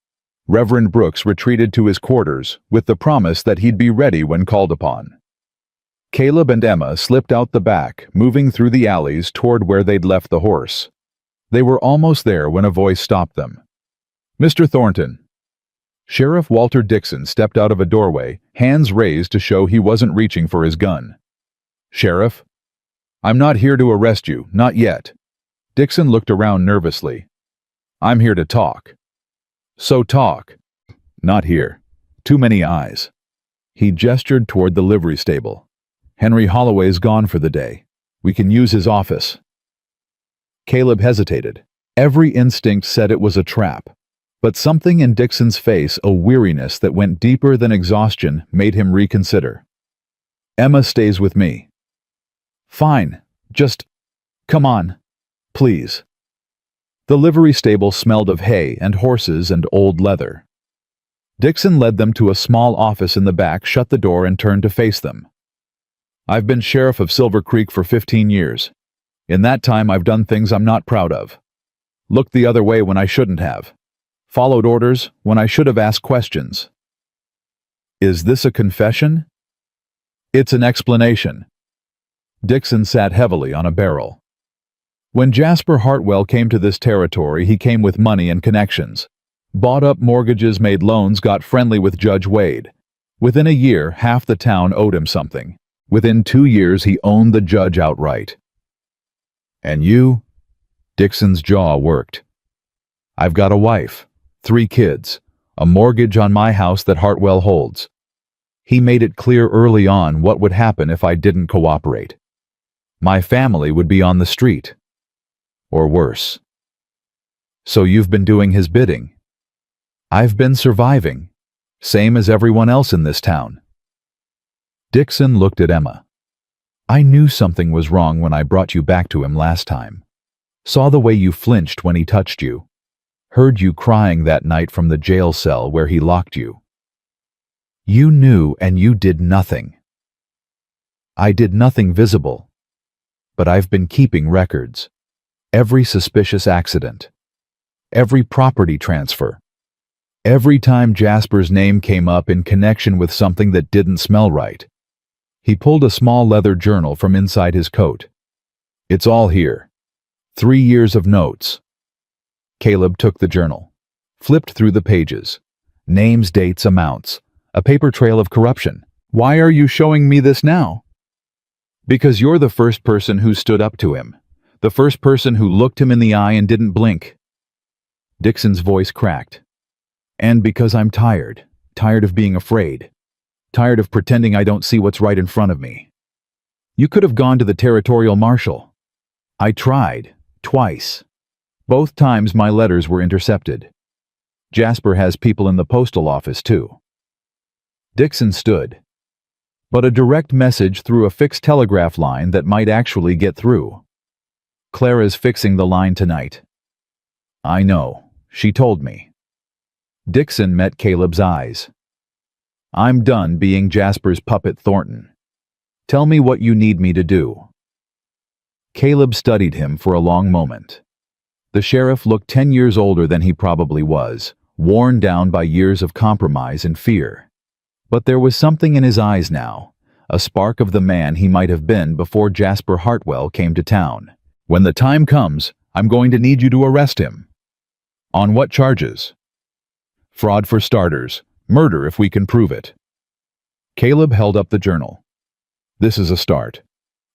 Reverend Brooks retreated to his quarters with the promise that he'd be ready when called upon. Caleb and Emma slipped out the back, moving through the alleys toward where they'd left the horse. They were almost there when a voice stopped them. Mr. Thornton. Sheriff Walter Dixon stepped out of a doorway, hands raised to show he wasn't reaching for his gun. Sheriff? I'm not here to arrest you, not yet. Dixon looked around nervously. I'm here to talk. So talk. Not here. Too many eyes. He gestured toward the livery stable. Henry Holloway's gone for the day. We can use his office. Caleb hesitated. Every instinct said it was a trap. But something in Dixon's face, a weariness that went deeper than exhaustion, made him reconsider. Emma stays with me. Fine. Just come on. Please. The livery stable smelled of hay and horses and old leather. Dixon led them to a small office in the back, shut the door, and turned to face them. I've been sheriff of Silver Creek for 15 years. In that time, I've done things I'm not proud of. Looked the other way when I shouldn't have. Followed orders when I should have asked questions. Is this a confession? It's an explanation. Dixon sat heavily on a barrel. When Jasper Hartwell came to this territory, he came with money and connections. Bought up mortgages, made loans, got friendly with Judge Wade. Within a year, half the town owed him something. Within 2 years, he owned the judge outright. And you? Dixon's jaw worked. I've got a wife, 3 kids, a mortgage on my house that Hartwell holds. He made it clear early on what would happen if I didn't cooperate. My family would be on the street. Or worse. So you've been doing his bidding. I've been surviving, same as everyone else in this town. Dixon looked at Emma. I knew something was wrong when I brought you back to him last time. Saw the way you flinched when he touched you. Heard you crying that night from the jail cell where he locked you. You knew and you did nothing. I did nothing visible. But I've been keeping records. Every suspicious accident. Every property transfer. Every time Jasper's name came up in connection with something that didn't smell right. He pulled a small leather journal from inside his coat. It's all here. 3 years of notes. Caleb took the journal. Flipped through the pages. Names, dates, amounts. A paper trail of corruption. Why are you showing me this now? Because you're the first person who stood up to him. The first person who looked him in the eye and didn't blink. Dixon's voice cracked. And because I'm tired. Tired of being afraid. Tired of pretending I don't see what's right in front of me. You could have gone to the territorial marshal. I tried. Twice. Both times my letters were intercepted. Jasper has people in the postal office too. Dixon stood. but a direct message through a fixed telegraph line that might actually get through. Clara's fixing the line tonight. I know, she told me. Dixon met Caleb's eyes. I'm done being Jasper's puppet, Thornton. Tell me what you need me to do. Caleb studied him for a long moment. The sheriff looked 10 years older than he probably was, worn down by years of compromise and fear. But there was something in his eyes now, a spark of the man he might have been before Jasper Hartwell came to town. When the time comes, I'm going to need you to arrest him. On what charges? Fraud for starters, murder if we can prove it. Caleb held up the journal. This is a start.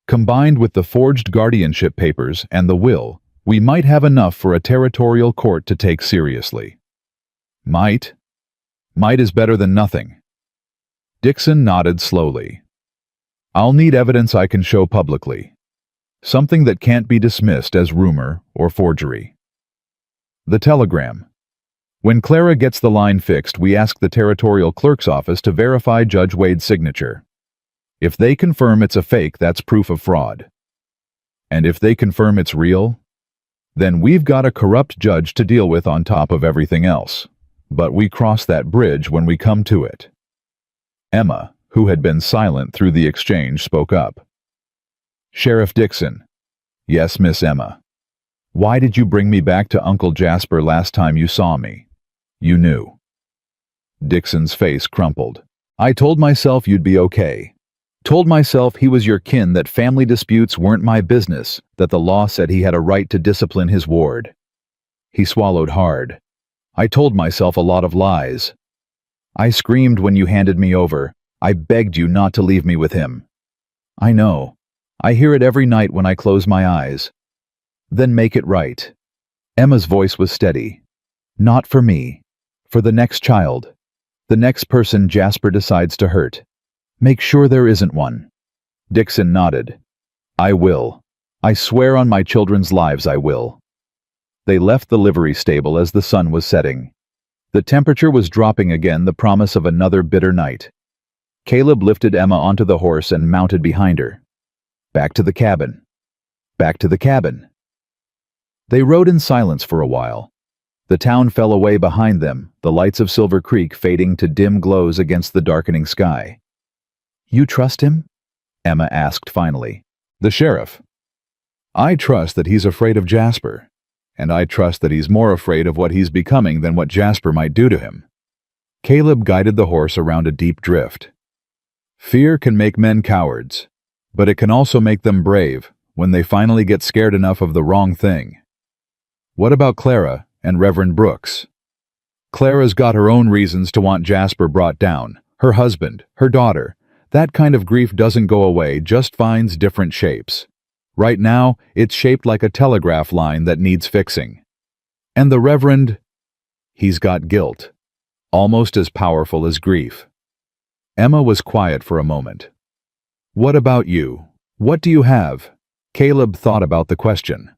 Combined with the forged guardianship papers and the will, we might have enough for a territorial court to take seriously. Might? Might is better than nothing. Dixon nodded slowly. I'll need evidence I can show publicly. Something that can't be dismissed as rumor or forgery. The telegram. When Clara gets the line fixed, we ask the territorial clerk's office to verify Judge Wade's signature. If they confirm it's a fake, that's proof of fraud. And if they confirm it's real, then we've got a corrupt judge to deal with on top of everything else. But we cross that bridge when we come to it. Emma, who had been silent through the exchange, spoke up. Sheriff Dixon. Yes, Miss Emma. Why did you bring me back to Uncle Jasper last time you saw me? You knew. Dixon's face crumpled. I told myself you'd be okay. Told myself he was your kin, that family disputes weren't my business, that the law said he had a right to discipline his ward. He swallowed hard. I told myself a lot of lies. I screamed when you handed me over. I begged you not to leave me with him. I know. I hear it every night when I close my eyes. Then make it right. Emma's voice was steady. Not for me. For the next child. The next person Jasper decides to hurt. Make sure there isn't one. Dixon nodded. I will. I swear on my children's lives I will. They left the livery stable as the sun was setting. The temperature was dropping again, the promise of another bitter night. Caleb lifted Emma onto the horse and mounted behind her. Back to the cabin. Back to the cabin. They rode in silence for a while. The town fell away behind them, the lights of Silver Creek fading to dim glows against the darkening sky. You trust him? Emma asked finally. The sheriff. I trust that he's afraid of Jasper, and I trust that he's more afraid of what he's becoming than what Jasper might do to him. Caleb guided the horse around a deep drift. Fear can make men cowards, but it can also make them brave when they finally get scared enough of the wrong thing. What about Clara and Reverend Brooks? Clara's got her own reasons to want Jasper brought down. Her husband, her daughter. That kind of grief doesn't go away, just finds different shapes. Right now, it's shaped like a telegraph line that needs fixing. And the Reverend, he's got guilt, almost as powerful as grief. Emma was quiet for a moment. What about you? What do you have? Caleb thought about the question.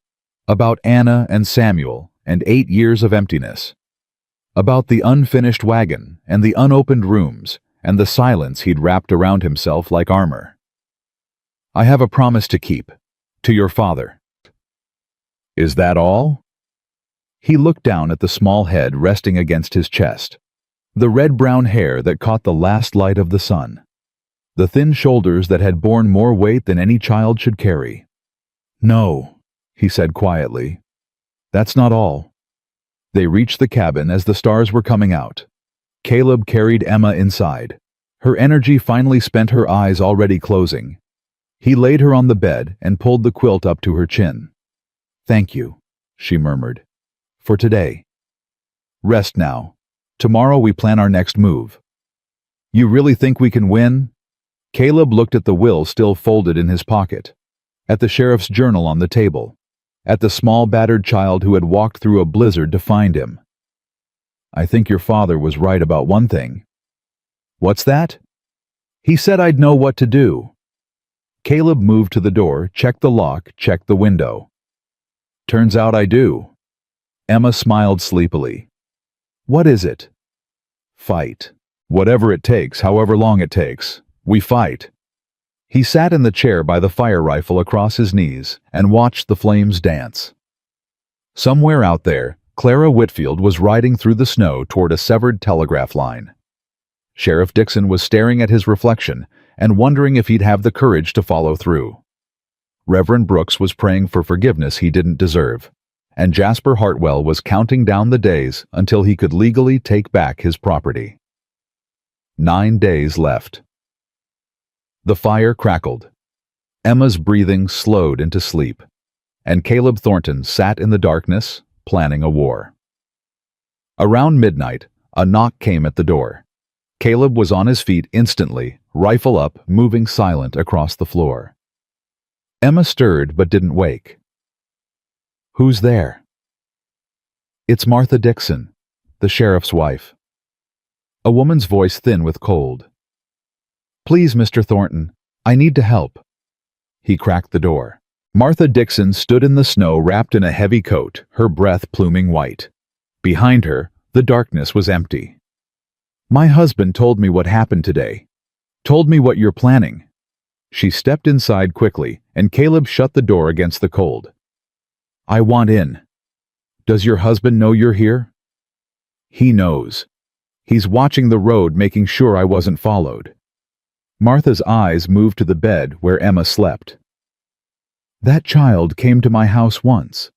About Anna and Samuel and 8 years of emptiness. About the unfinished wagon and the unopened rooms and the silence he'd wrapped around himself like armor. I have a promise to keep, to your father. Is that all? He looked down at the small head resting against his chest, the red-brown hair that caught the last light of the sun, the thin shoulders that had borne more weight than any child should carry. No, he said quietly. That's not all. They reached the cabin as the stars were coming out. Caleb carried Emma inside. Her energy finally spent, her eyes already closing. He laid her on the bed and pulled the quilt up to her chin. Thank you, she murmured. For today. Rest now. Tomorrow we plan our next move. You really think we can win? Caleb looked at the will still folded in his pocket, at the sheriff's journal on the table, at the small battered child who had walked through a blizzard to find him. I think your father was right about one thing. What's that? He said I'd know what to do. Caleb moved to the door, checked the lock, checked the window. Turns out I do. Emma smiled sleepily. What is it? Fight. Whatever it takes, however long it takes. We fight." He sat in the chair by the fire rifle across his knees and watched the flames dance. Somewhere out there, Clara Whitfield was riding through the snow toward a severed telegraph line. Sheriff Dixon was staring at his reflection and wondering if he'd have the courage to follow through. Reverend Brooks was praying for forgiveness he didn't deserve, and Jasper Hartwell was counting down the days until he could legally take back his property. 9 days left. The fire crackled. Emma's breathing slowed into sleep, and Caleb Thornton sat in the darkness, planning a war. Around midnight, a knock came at the door. Caleb was on his feet instantly, rifle up, moving silent across the floor. Emma stirred but didn't wake. "Who's there?" "It's Martha Dixon, the sheriff's wife." A woman's voice thin with cold. "Please, Mr. Thornton, I need to help." He cracked the door. Martha Dixon stood in the snow wrapped in a heavy coat, her breath pluming white. Behind her, the darkness was empty. "My husband told me what happened today. Told me what you're planning." She stepped inside quickly, and Caleb shut the door against the cold. "I want in." "Does your husband know you're here?" "He knows. He's watching the road, making sure I wasn't followed." Martha's eyes moved to the bed where Emma slept. "That child came to my house once,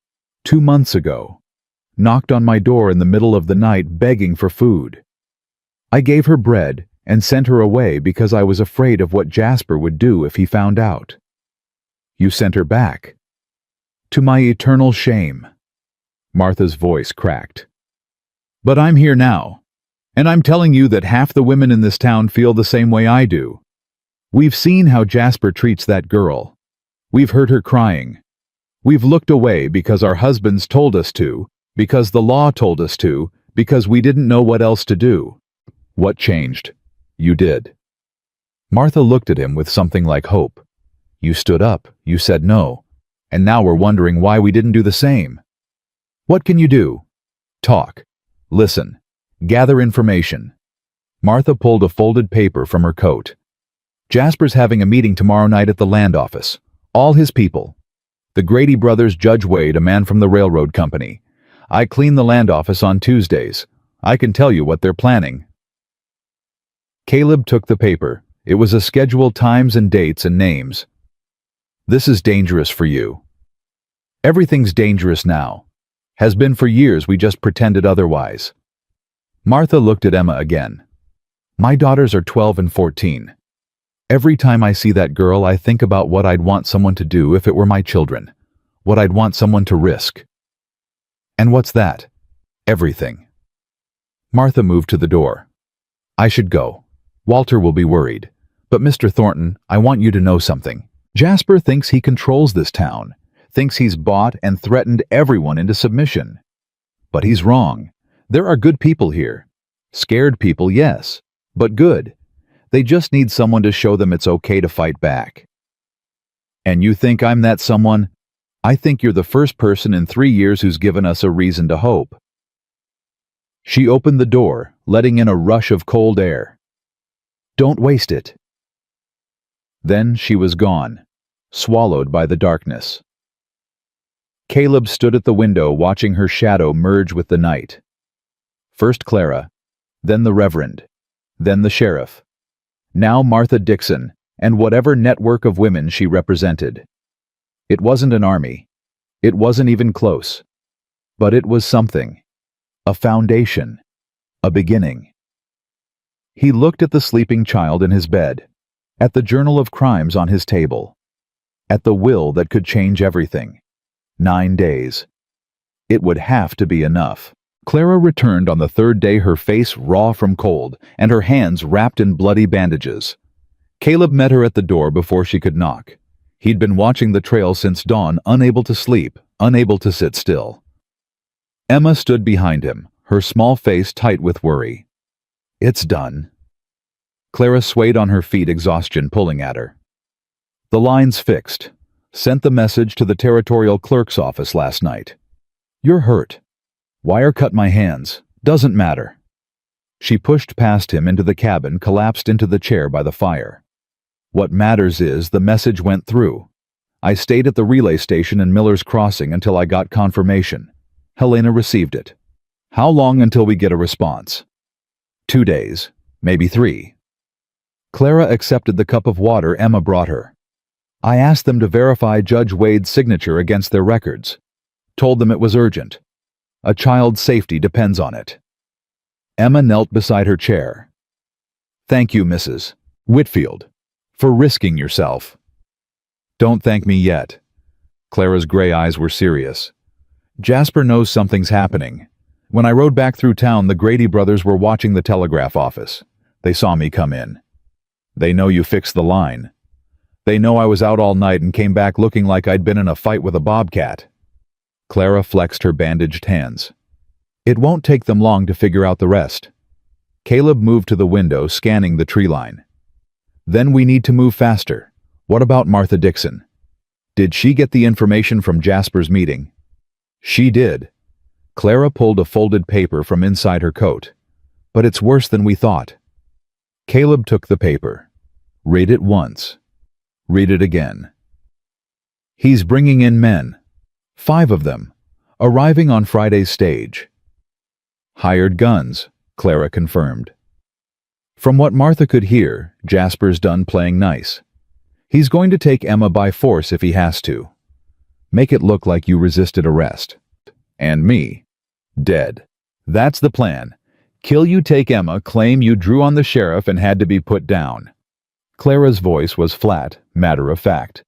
2 months ago. Knocked on my door in the middle of the night begging for food. I gave her bread and sent her away because I was afraid of what Jasper would do if he found out. You sent her back. To my eternal shame." Martha's voice cracked. "But I'm here now, and I'm telling you that half the women in this town feel the same way I do. We've seen how Jasper treats that girl. We've heard her crying. We've looked away because our husbands told us to, because the law told us to, because we didn't know what else to do. What changed? You did." Martha looked at him with something like hope. "You stood up, you said no, and now we're wondering why we didn't do the same. What can you do? Talk. Listen. Gather information." Martha pulled a folded paper from her coat. "Jasper's having a meeting tomorrow night at the land office. All his people. The Grady brothers, Judge Wade, a man from the railroad company. I clean the land office on Tuesdays. I can tell you what they're planning." Caleb took the paper. It was a schedule, times and dates and names. "This is dangerous for you. Everything's dangerous now. Has been for years, we just pretended otherwise." Martha looked at Emma again. "My daughters are 12 and 14. Every time I see that girl, I think about what I'd want someone to do if it were my children. What I'd want someone to risk." "And what's that?" "Everything." Martha moved to the door. "I should go. Walter will be worried. But Mr. Thornton, I want you to know something. Jasper thinks he controls this town, thinks he's bought and threatened everyone into submission. But he's wrong. There are good people here. Scared people, yes, but good. They just need someone to show them it's okay to fight back." "And you think I'm that someone?" "I think you're the first person in 3 years who's given us a reason to hope." She opened the door, letting in a rush of cold air. "Don't waste it." Then she was gone, swallowed by the darkness. Caleb stood at the window watching her shadow merge with the night. First Clara, then the Reverend, then the sheriff. Now Martha Dixon, and whatever network of women she represented. It wasn't an army. It wasn't even close. But it was something. A foundation. A beginning. He looked at the sleeping child in his bed, at the journal of crimes on his table, at the will that could change everything. 9 days. It would have to be enough. Clara returned on the 3rd day, her face raw from cold, and her hands wrapped in bloody bandages. Caleb met her at the door before she could knock. He'd been watching the trail since dawn, unable to sleep, unable to sit still. Emma stood behind him, her small face tight with worry. "It's done." Clara swayed on her feet, exhaustion pulling at her. "The line's fixed. Sent the message to the territorial clerk's office last night. You're hurt. Wire cut my hands. Doesn't matter." She pushed past him into the cabin, collapsed into the chair by the fire. What matters is the message went through. I stayed at the relay station in Miller's Crossing until I got confirmation. Helena received it. How long until we get a response? 2 days, maybe 3. Clara accepted the cup of water Emma brought her. I asked them to verify Judge Wade's signature against their records. Told them it was urgent. A child's safety depends on it. Emma knelt beside her chair. Thank you, Mrs. Whitfield, for risking yourself. Don't thank me yet. Clara's gray eyes were serious. Jasper knows something's happening. When I rode back through town, the Grady brothers were watching the telegraph office. They saw me come in. They know you fixed the line. They know I was out all night and came back looking like I'd been in a fight with a bobcat. Clara flexed her bandaged hands. It won't take them long to figure out the rest. Caleb moved to the window, scanning the tree line. Then we need to move faster. What about Martha Dixon? Did she get the information from Jasper's meeting? She did. Clara pulled a folded paper from inside her coat. But it's worse than we thought. Caleb took the paper. Read it once. Read it again. He's bringing in men. 5 of them. Arriving on Friday's stage. Hired guns, Clara confirmed. From what Martha could hear, Jasper's done playing nice. He's going to take Emma by force if he has to. Make it look like you resisted arrest. And me. Dead. That's the plan. Kill you, take Emma, claim you drew on the sheriff and had to be put down. Clara's voice was flat, matter-of-fact.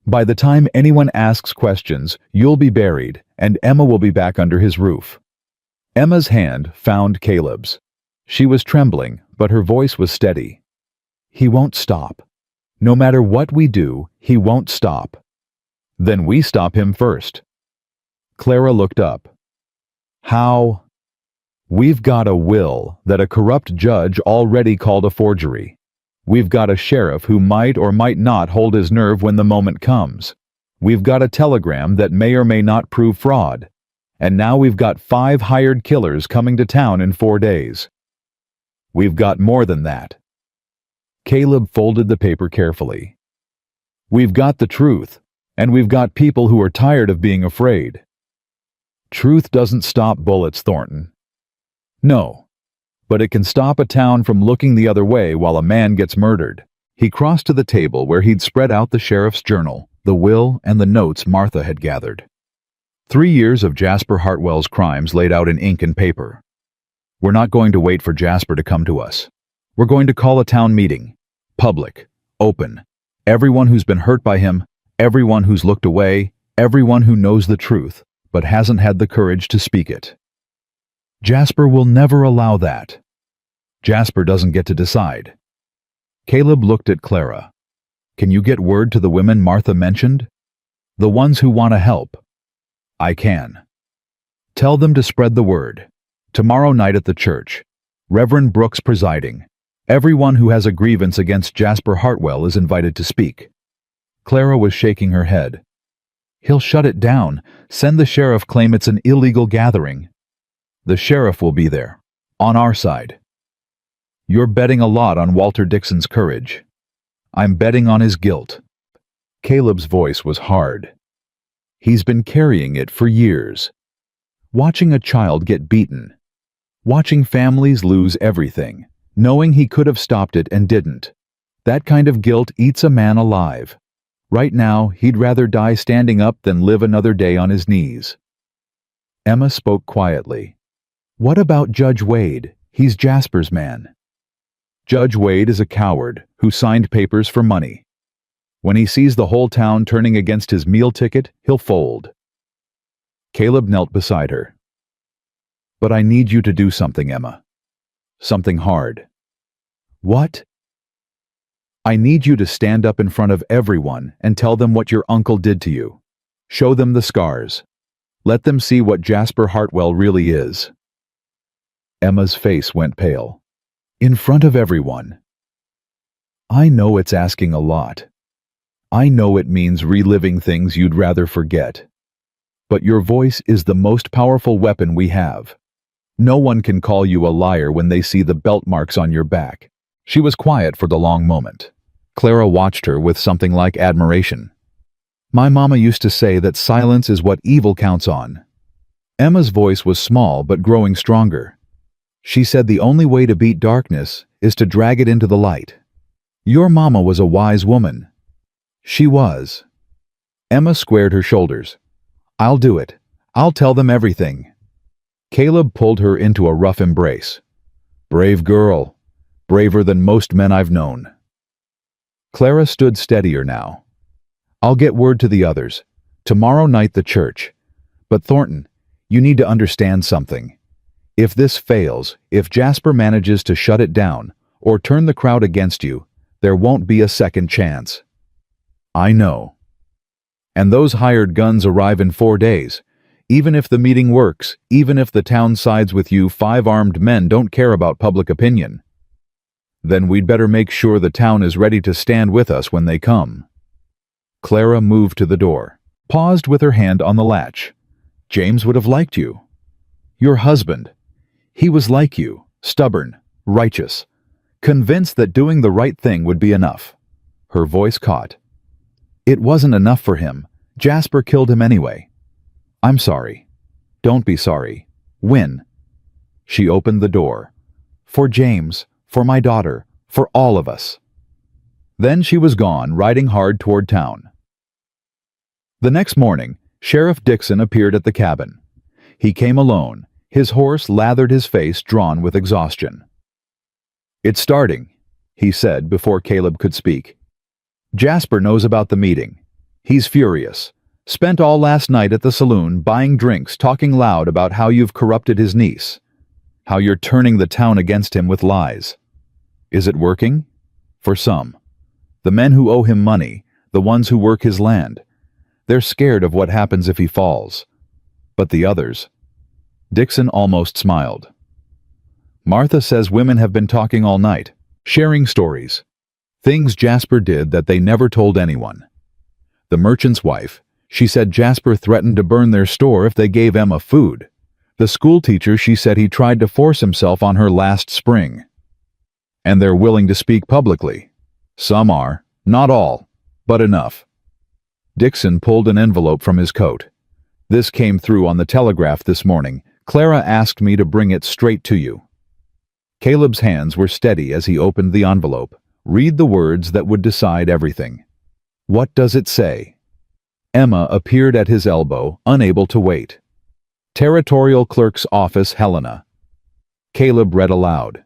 By the time anyone asks questions, you'll be buried, and Emma will be back under his roof. Emma's hand found Caleb's. She was trembling, but her voice was steady. He won't stop. No matter what we do, he won't stop. Then we stop him first. Clara looked up. How? We've got a will that a corrupt judge already called a forgery. We've got a sheriff who might or might not hold his nerve when the moment comes. We've got a telegram that may or may not prove fraud. And now we've got 5 hired killers coming to town in 4 days. We've got more than that. Caleb folded the paper carefully. We've got the truth, and we've got people who are tired of being afraid. Truth doesn't stop bullets, Thornton. No, but it can stop a town from looking the other way while a man gets murdered. He crossed to the table where he'd spread out the sheriff's journal, the will, and the notes Martha had gathered. 3 years of Jasper Hartwell's crimes laid out in ink and paper. We're not going to wait for Jasper to come to us. We're going to call a town meeting. Public. Open. Everyone who's been hurt by him, everyone who's looked away, everyone who knows the truth, but hasn't had the courage to speak it. Jasper will never allow that. Jasper doesn't get to decide. Caleb looked at Clara. Can you get word to the women Martha mentioned? The ones who want to help. I can. Tell them to spread the word. Tomorrow night at the church. Reverend Brooks presiding. Everyone who has a grievance against Jasper Hartwell is invited to speak. Clara was shaking her head. He'll shut it down. Send the sheriff claim it's an illegal gathering. The sheriff will be there. On our side. You're betting a lot on Walter Dixon's courage. I'm betting on his guilt. Caleb's voice was hard. He's been carrying it for years. Watching a child get beaten. Watching families lose everything. Knowing he could have stopped it and didn't. That kind of guilt eats a man alive. Right now, he'd rather die standing up than live another day on his knees. Emma spoke quietly. What about Judge Wade? He's Jasper's man. Judge Wade is a coward who signed papers for money. When he sees the whole town turning against his meal ticket, he'll fold. Caleb knelt beside her. But I need you to do something, Emma. Something hard. What? I need you to stand up in front of everyone and tell them what your uncle did to you. Show them the scars. Let them see what Jasper Hartwell really is. Emma's face went pale. In front of everyone. I know it's asking a lot. I know it means reliving things you'd rather forget. But your voice is the most powerful weapon we have. No one can call you a liar when they see the belt marks on your back. She was quiet for the long moment. Clara watched her with something like admiration. My mama used to say that silence is what evil counts on. Emma's voice was small but growing stronger. She said the only way to beat darkness is to drag it into the light. Your mama was a wise woman. She was. Emma squared her shoulders. I'll do it. I'll tell them everything. Caleb pulled her into a rough embrace. Brave girl. Braver than most men I've known. Clara stood steadier now. I'll get word to the others. Tomorrow night the church. But Thornton, you need to understand something. If this fails, if Jasper manages to shut it down, or turn the crowd against you, there won't be a second chance. I know. And those hired guns arrive in 4 days. Even if the meeting works, even if the town sides with you, 5 armed men don't care about public opinion. Then we'd better make sure the town is ready to stand with us when they come. Clara moved to the door, paused with her hand on the latch. James would have liked you. Your husband. He was like you, stubborn, righteous, convinced that doing the right thing would be enough. Her voice caught. It wasn't enough for him. Jasper killed him anyway. I'm sorry. Don't be sorry. Win. She opened the door. For James, for my daughter, for all of us. Then she was gone, riding hard toward town. The next morning, Sheriff Dixon appeared at the cabin. He came alone. His horse lathered his face, drawn with exhaustion. It's starting, he said before Caleb could speak. Jasper knows about the meeting. He's furious. Spent all last night at the saloon, buying drinks, talking loud about how you've corrupted his niece. How you're turning the town against him with lies. Is it working? For some. The men who owe him money, the ones who work his land. They're scared of what happens if he falls. But the others... Dixon almost smiled. Martha says women have been talking all night, sharing stories. Things Jasper did that they never told anyone. The merchant's wife, she said Jasper threatened to burn their store if they gave Emma food. The schoolteacher, she said he tried to force himself on her last spring. And they're willing to speak publicly. Some are, not all, but enough. Dixon pulled an envelope from his coat. This came through on the telegraph this morning. Clara asked me to bring it straight to you. Caleb's hands were steady as he opened the envelope. Read the words that would decide everything. What does it say? Emma appeared at his elbow, unable to wait. Territorial Clerk's Office, Helena. Caleb read aloud.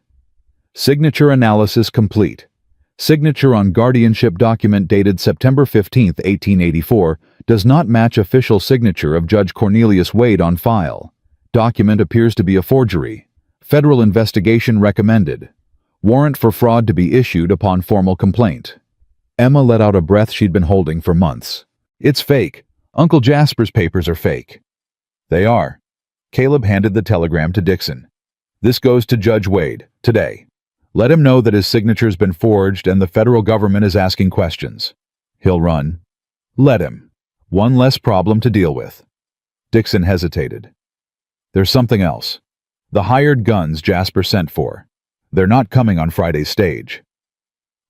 Signature analysis complete. Signature on guardianship document dated September 15, 1884, does not match official signature of Judge Cornelius Wade on file. Document appears to be a forgery. Federal investigation recommended. Warrant for fraud to be issued upon formal complaint. Emma let out a breath she'd been holding for months. It's fake. Uncle Jasper's papers are fake. They are. Caleb handed the telegram to Dixon. This goes to Judge Wade, today. Let him know that his signature's been forged and the federal government is asking questions. He'll run. Let him. One less problem to deal with. Dixon hesitated. There's something else. The hired guns Jasper sent for. They're not coming on Friday's stage.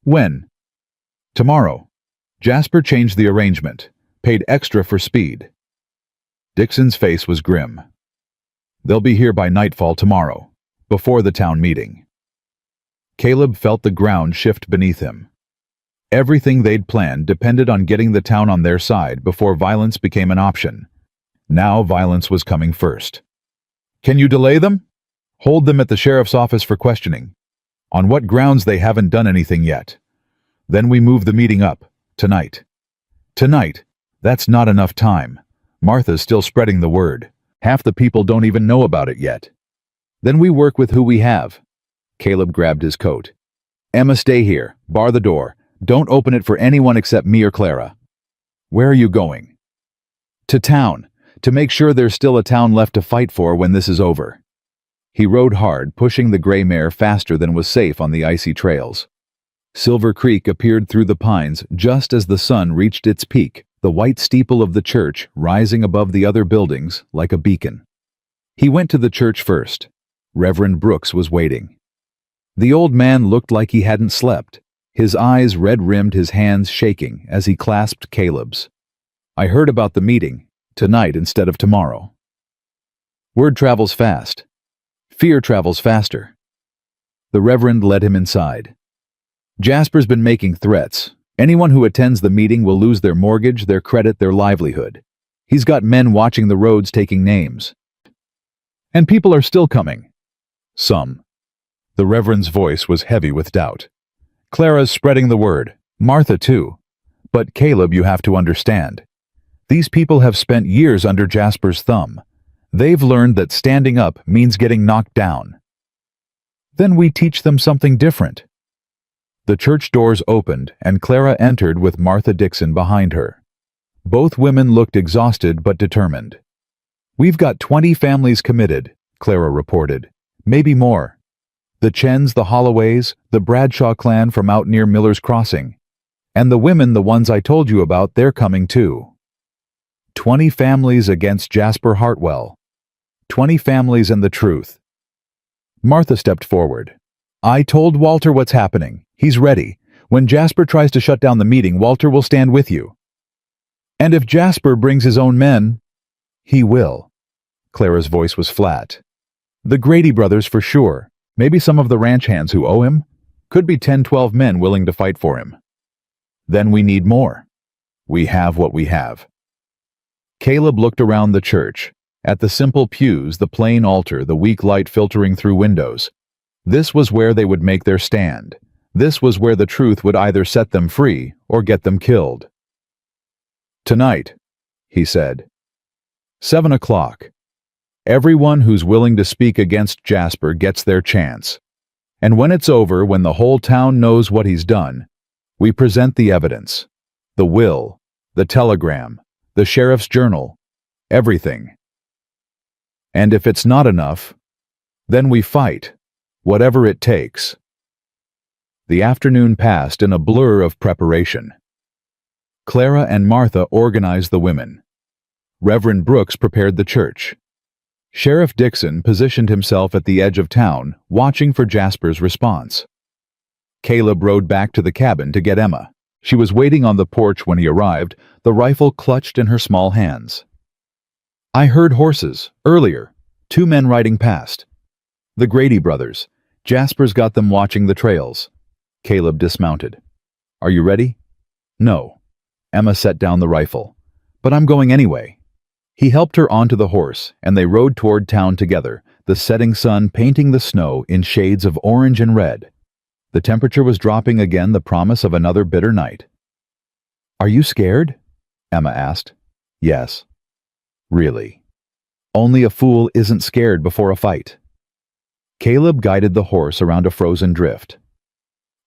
When? Tomorrow. Jasper changed the arrangement, paid extra for speed. Dixon's face was grim. They'll be here by nightfall tomorrow, before the town meeting. Caleb felt the ground shift beneath him. Everything they'd planned depended on getting the town on their side before violence became an option. Now violence was coming first. Can you delay them? Hold them at the sheriff's office for questioning. On what grounds they haven't done anything yet. Then we move the meeting up, tonight. Tonight? That's not enough time. Martha's still spreading the word. Half the people don't even know about it yet. Then we work with who we have. Caleb grabbed his coat. Emma, stay here. Bar the door. Don't open it for anyone except me or Clara. Where are you going? To town. To make sure there's still a town left to fight for when this is over. He rode hard, pushing the gray mare faster than was safe on the icy trails. Silver Creek appeared through the pines just as the sun reached its peak, the white steeple of the church rising above the other buildings like a beacon. He went to the church first. Reverend Brooks was waiting. The old man looked like he hadn't slept. His eyes red-rimmed, his hands shaking as he clasped Caleb's. "I heard about the meeting. Tonight instead of tomorrow." Word travels fast. Fear travels faster. The Reverend led him inside. "Jasper's been making threats. Anyone who attends the meeting will lose their mortgage, their credit, their livelihood. He's got men watching the roads taking names. And people are still coming." "Some." The Reverend's voice was heavy with doubt. "Clara's spreading the word. Martha too. But Caleb, you have to understand. These people have spent years under Jasper's thumb. They've learned that standing up means getting knocked down. Then we teach them something different." The church doors opened, and Clara entered with Martha Dixon behind her. Both women looked exhausted but determined. "We've got 20 families committed," Clara reported. "Maybe more. The Chens, the Holloways, the Bradshaw clan from out near Miller's Crossing. And the women, the ones I told you about, they're coming too. 20 families against Jasper Hartwell. 20 families and the truth." Martha stepped forward. "I told Walter what's happening. He's ready. When Jasper tries to shut down the meeting, Walter will stand with you. And if Jasper brings his own men, he will." Clara's voice was flat. "The Grady brothers for sure. Maybe some of the ranch hands who owe him. Could be 10, 12 men willing to fight for him. Then we need more. We have what we have." Caleb looked around the church, at the simple pews, the plain altar, the weak light filtering through windows. This was where they would make their stand. This was where the truth would either set them free or get them killed. "Tonight," he said. 7 o'clock. Everyone who's willing to speak against Jasper gets their chance. And when it's over, when the whole town knows what he's done, we present the evidence. The will, the telegram, the sheriff's journal, everything. And if it's not enough, then we fight, whatever it takes. The afternoon passed in a blur of preparation. Clara and Martha organized the women. Reverend Brooks prepared the church. Sheriff Dixon positioned himself at the edge of town, watching for Jasper's response. Caleb rode back to the cabin to get Emma. She was waiting on the porch when he arrived, the rifle clutched in her small hands. "I heard horses, earlier. 2 men riding past. The Grady brothers. Jasper's got them watching the trails." Caleb dismounted. "Are you ready?" "No." Emma set down the rifle. "But I'm going anyway." He helped her onto the horse, and they rode toward town together, the setting sun painting the snow in shades of orange and red. The temperature was dropping again, the promise of another bitter night. "Are you scared?" Emma asked. "Yes." "Really?" "Only a fool isn't scared before a fight." Caleb guided the horse around a frozen drift.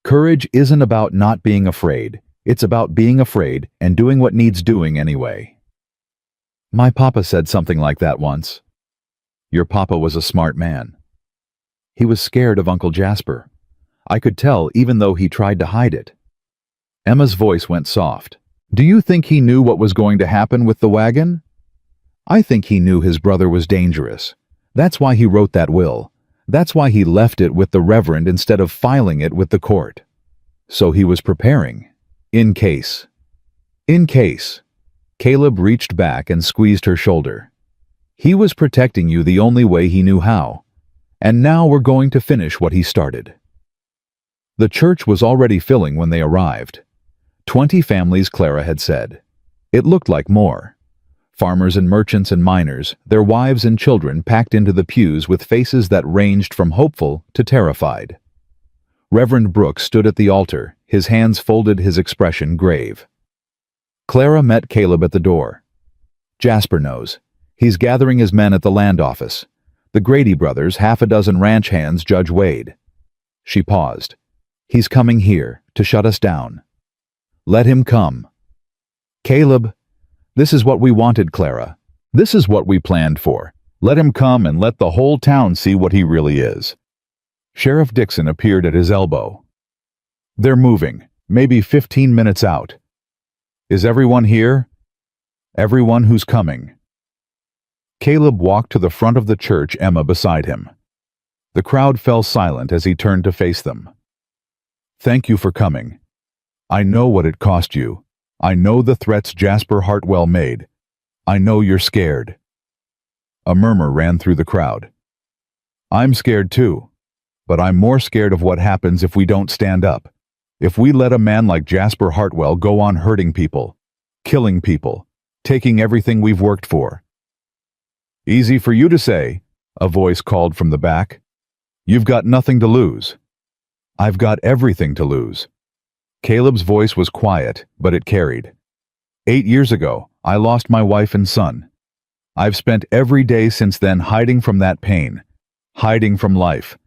Courage isn't about not being afraid. It's about being afraid and doing what needs doing anyway. "My papa said something like that once." "Your papa was a smart man." "He was scared of Uncle Jasper. I could tell even though he tried to hide it." Emma's voice went soft. "Do you think he knew what was going to happen with the wagon?" "I think he knew his brother was dangerous. That's why he wrote that will. That's why he left it with the Reverend instead of filing it with the court. So he was preparing. In case." "In case." Caleb reached back and squeezed her shoulder. "He was protecting you the only way he knew how. And now we're going to finish what he started." The church was already filling when they arrived. 20 families, Clara had said. It looked like more. Farmers and merchants and miners, their wives and children packed into the pews with faces that ranged from hopeful to terrified. Reverend Brooks stood at the altar, his hands folded, his expression grave. Clara met Caleb at the door. "Jasper knows. He's gathering his men at the land office. The Grady brothers, 6 ranch hands, Judge Wade." She paused. "He's coming here, to shut us down." "Let him come." "Caleb, this is what we wanted, Clara. This is what we planned for. Let him come and let the whole town see what he really is." Sheriff Dixon appeared at his elbow. "They're moving, maybe 15 minutes out. Is everyone here?" "Everyone who's coming." Caleb walked to the front of the church, Emma beside him. The crowd fell silent as he turned to face them. Thank you for coming. I know what it cost you. I know the threats Jasper Hartwell made. I know you're scared." A murmur ran through the crowd. "I'm scared too, but I'm more scared of what happens if we don't stand up. If we let a man like Jasper Hartwell go on hurting people, killing people, taking everything we've worked for." "Easy for you to say," a voice called from the back. "You've got nothing to lose." "I've got everything to lose." Caleb's voice was quiet, but it carried. 8 years ago, I lost my wife and son. I've spent every day since then hiding from that pain, hiding from life,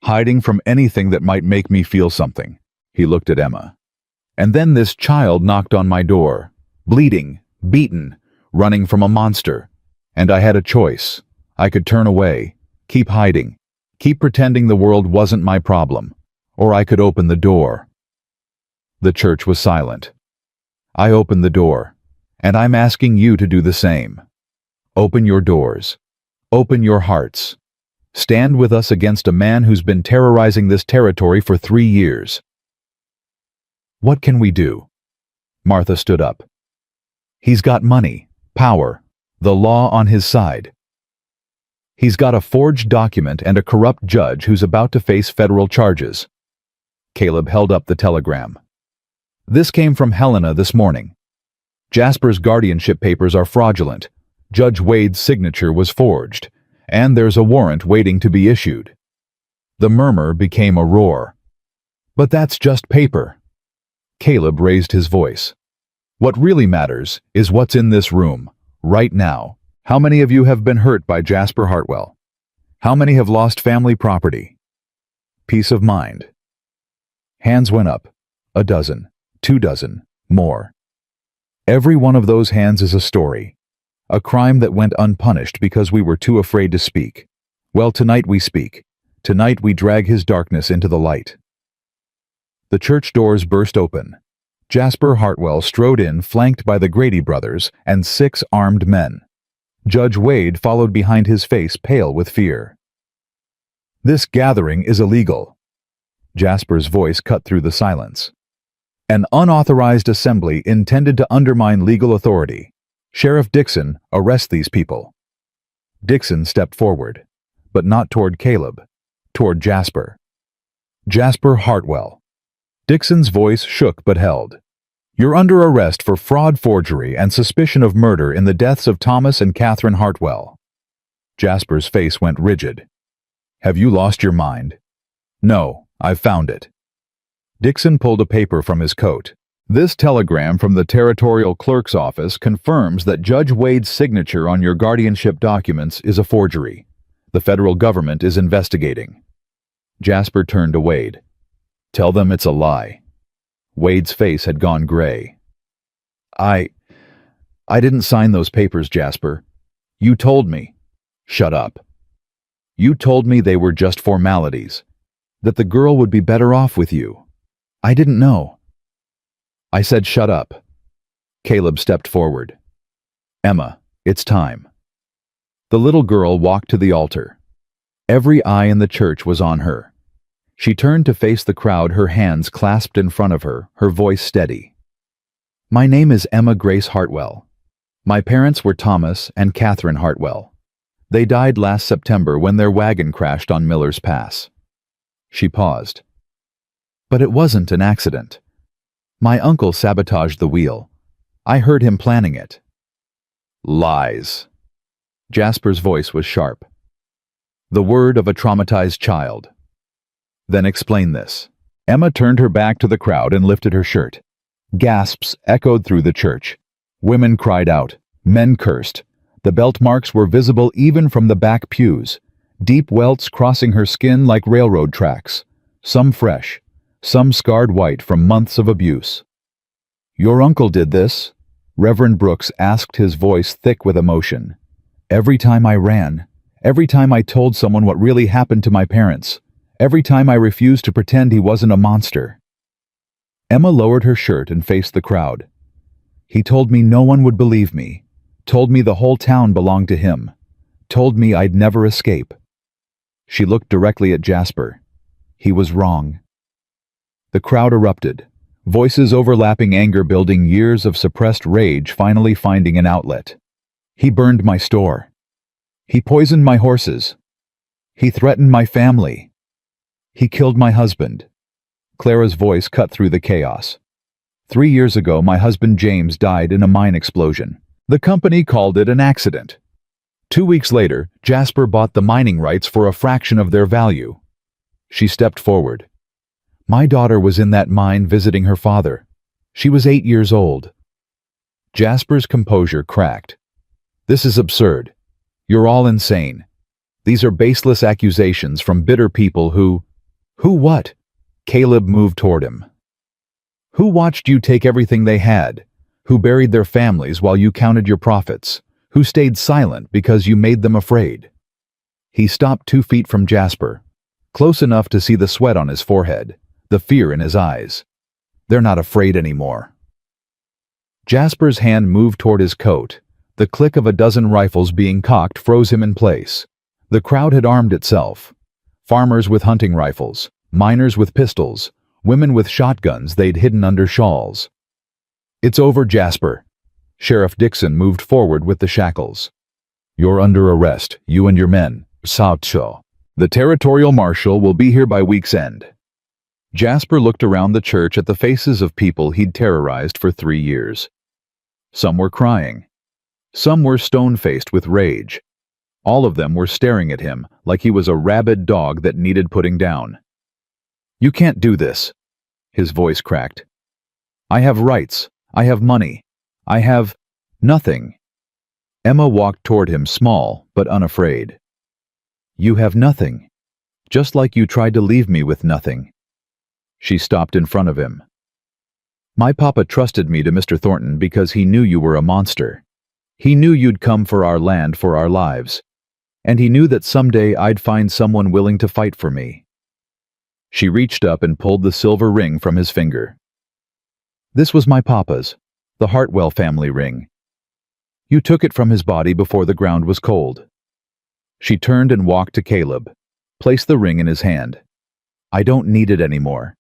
hiding from anything that might make me feel something. He looked at Emma. And then this child knocked on my door, bleeding, beaten, running from a monster. And I had a choice. I could turn away, keep hiding, keep pretending the world wasn't my problem, or I could open the door. The church was silent. I opened the door, and I'm asking you to do the same. Open your doors. Open your hearts. Stand with us against a man who's been terrorizing this territory for 3 years. What can we do? Martha stood up. He's got money, power, the law on his side. He's got a forged document and a corrupt judge who's about to face federal charges. Caleb held up the telegram. This came from Helena this morning. Jasper's guardianship papers are fraudulent. Judge Wade's signature was forged, and there's a warrant waiting to be issued. The murmur became a roar. But that's just paper. Caleb raised his voice. What really matters is what's in this room, right now. How many of you have been hurt by Jasper Hartwell? How many have lost family property? Peace of mind. Hands went up. 1 dozen, 2 dozen, more. Every one of those hands is a story. A crime that went unpunished because we were too afraid to speak. Well, tonight we speak. Tonight we drag his darkness into the light. The church doors burst open. Jasper Hartwell strode in, flanked by the Grady brothers and 6 armed men. Judge Wade followed behind his face, pale with fear. "This gathering is illegal." Jasper's voice cut through the silence. "An unauthorized assembly intended to undermine legal authority. Sheriff Dixon, arrest these people." Dixon stepped forward, but not toward Caleb, toward Jasper. "Jasper Hartwell." Dixon's voice shook but held. "You're under arrest for fraud, forgery, and suspicion of murder in the deaths of Thomas and Catherine Hartwell." Jasper's face went rigid. "Have you lost your mind?" "No, I've found it." Dixon pulled a paper from his coat. "This telegram from the Territorial Clerk's office confirms that Judge Wade's signature on your guardianship documents is a forgery. The federal government is investigating." Jasper turned to Wade. "Tell them it's a lie." Wade's face had gone gray. I didn't sign those papers, Jasper. You told me." "Shut up." "You told me they were just formalities, that the girl would be better off with you. I didn't know." I said shut up. Caleb stepped forward. "Emma, it's time." The little girl walked to the altar. Every eye in the church was on her. She turned to face the crowd, her hands clasped in front of her, her voice steady. "My name is Emma Grace Hartwell. My parents were Thomas and Catherine Hartwell. They died last September when their wagon crashed on Miller's Pass." She paused. "But it wasn't an accident. My uncle sabotaged the wheel. I heard him planning it." "Lies." Jasper's voice was sharp. "The word of a traumatized child." "Then explain this." Emma turned her back to the crowd and lifted her shirt. Gasps echoed through the church. Women cried out. Men cursed. The belt marks were visible even from the back pews, deep welts crossing her skin like railroad tracks, some fresh, some scarred white from months of abuse. "Your uncle did this?" Reverend Brooks asked, his voice thick with emotion. "Every time I ran, every time I told someone what really happened to my parents, every time I refused to pretend he wasn't a monster." Emma lowered her shirt and faced the crowd. "He told me no one would believe me, told me the whole town belonged to him, told me I'd never escape." She looked directly at Jasper. "He was wrong." The crowd erupted, voices overlapping, anger building, years of suppressed rage finally finding an outlet. He burned my store. He poisoned my horses. He threatened my family. He killed my husband. Clara's voice cut through the chaos. 3 years ago, my husband James died in a mine explosion. The company called it an accident. 2 weeks later, Jasper bought the mining rights for a fraction of their value. She stepped forward. My daughter was in that mine visiting her father. She was 8 years old. Jasper's composure cracked. This is absurd. You're all insane. These are baseless accusations from bitter people who... Who what? Caleb moved toward him. Who watched you take everything they had? Who buried their families while you counted your profits? Who stayed silent because you made them afraid? He stopped 2 feet from Jasper, close enough to see the sweat on his forehead, the fear in his eyes. They're not afraid anymore. Jasper's hand moved toward his coat. The click of a dozen rifles being cocked froze him in place. The crowd had armed itself. Farmers with hunting rifles, miners with pistols, women with shotguns they'd hidden under shawls. It's over, Jasper. Sheriff Dixon moved forward with the shackles. You're under arrest, you and your men. Saucho. The territorial marshal will be here by week's end. Jasper looked around the church at the faces of people he'd terrorized for 3 years. Some were crying. Some were stone-faced with rage. All of them were staring at him like he was a rabid dog that needed putting down. You can't do this. His voice cracked. I have rights. I have money. I have nothing. Emma walked toward him, small but unafraid. You have nothing. Just like you tried to leave me with nothing. She stopped in front of him. My papa trusted me to Mr. Thornton because he knew you were a monster. He knew you'd come for our land, for our lives. And he knew that someday I'd find someone willing to fight for me. She reached up and pulled the silver ring from his finger. This was my papa's, the Hartwell family ring. You took it from his body before the ground was cold. She turned and walked to Caleb, placed the ring in his hand. I don't need it anymore.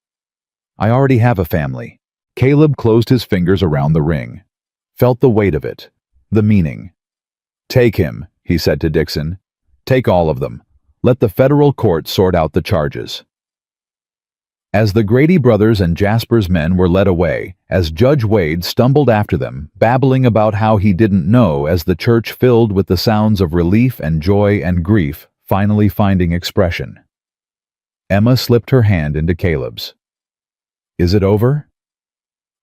I already have a family. Caleb closed his fingers around the ring, felt the weight of it, the meaning. Take him, he said to Dixon. Take all of them. Let the federal court sort out the charges. As the Grady brothers and Jasper's men were led away, as Judge Wade stumbled after them, babbling about how he didn't know, as the church filled with the sounds of relief and joy and grief finally finding expression. Emma slipped her hand into Caleb's. Is it over?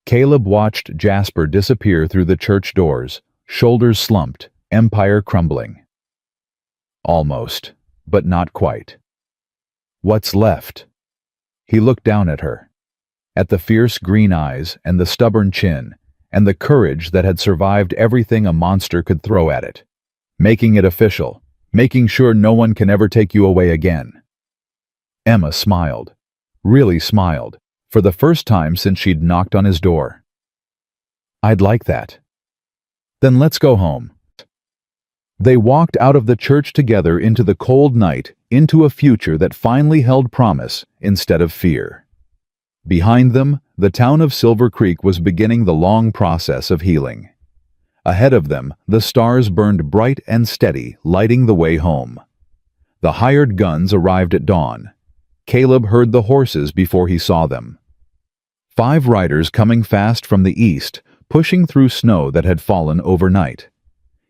Caleb watched Jasper disappear through the church doors, shoulders slumped, empire crumbling. Almost, but not quite. What's left? He looked down at her, at the fierce green eyes and the stubborn chin, and the courage that had survived everything a monster could throw at it, making it official, making sure no one can ever take you away again. Emma smiled, really smiled, for the first time since she'd knocked on his door. I'd like that. Then let's go home. They walked out of the church together into the cold night, into a future that finally held promise instead of fear. Behind them, the town of Silver Creek was beginning the long process of healing. Ahead of them, the stars burned bright and steady, lighting the way home. The hired guns arrived at dawn. Caleb heard the horses before he saw them. 5 riders coming fast from the east, pushing through snow that had fallen overnight.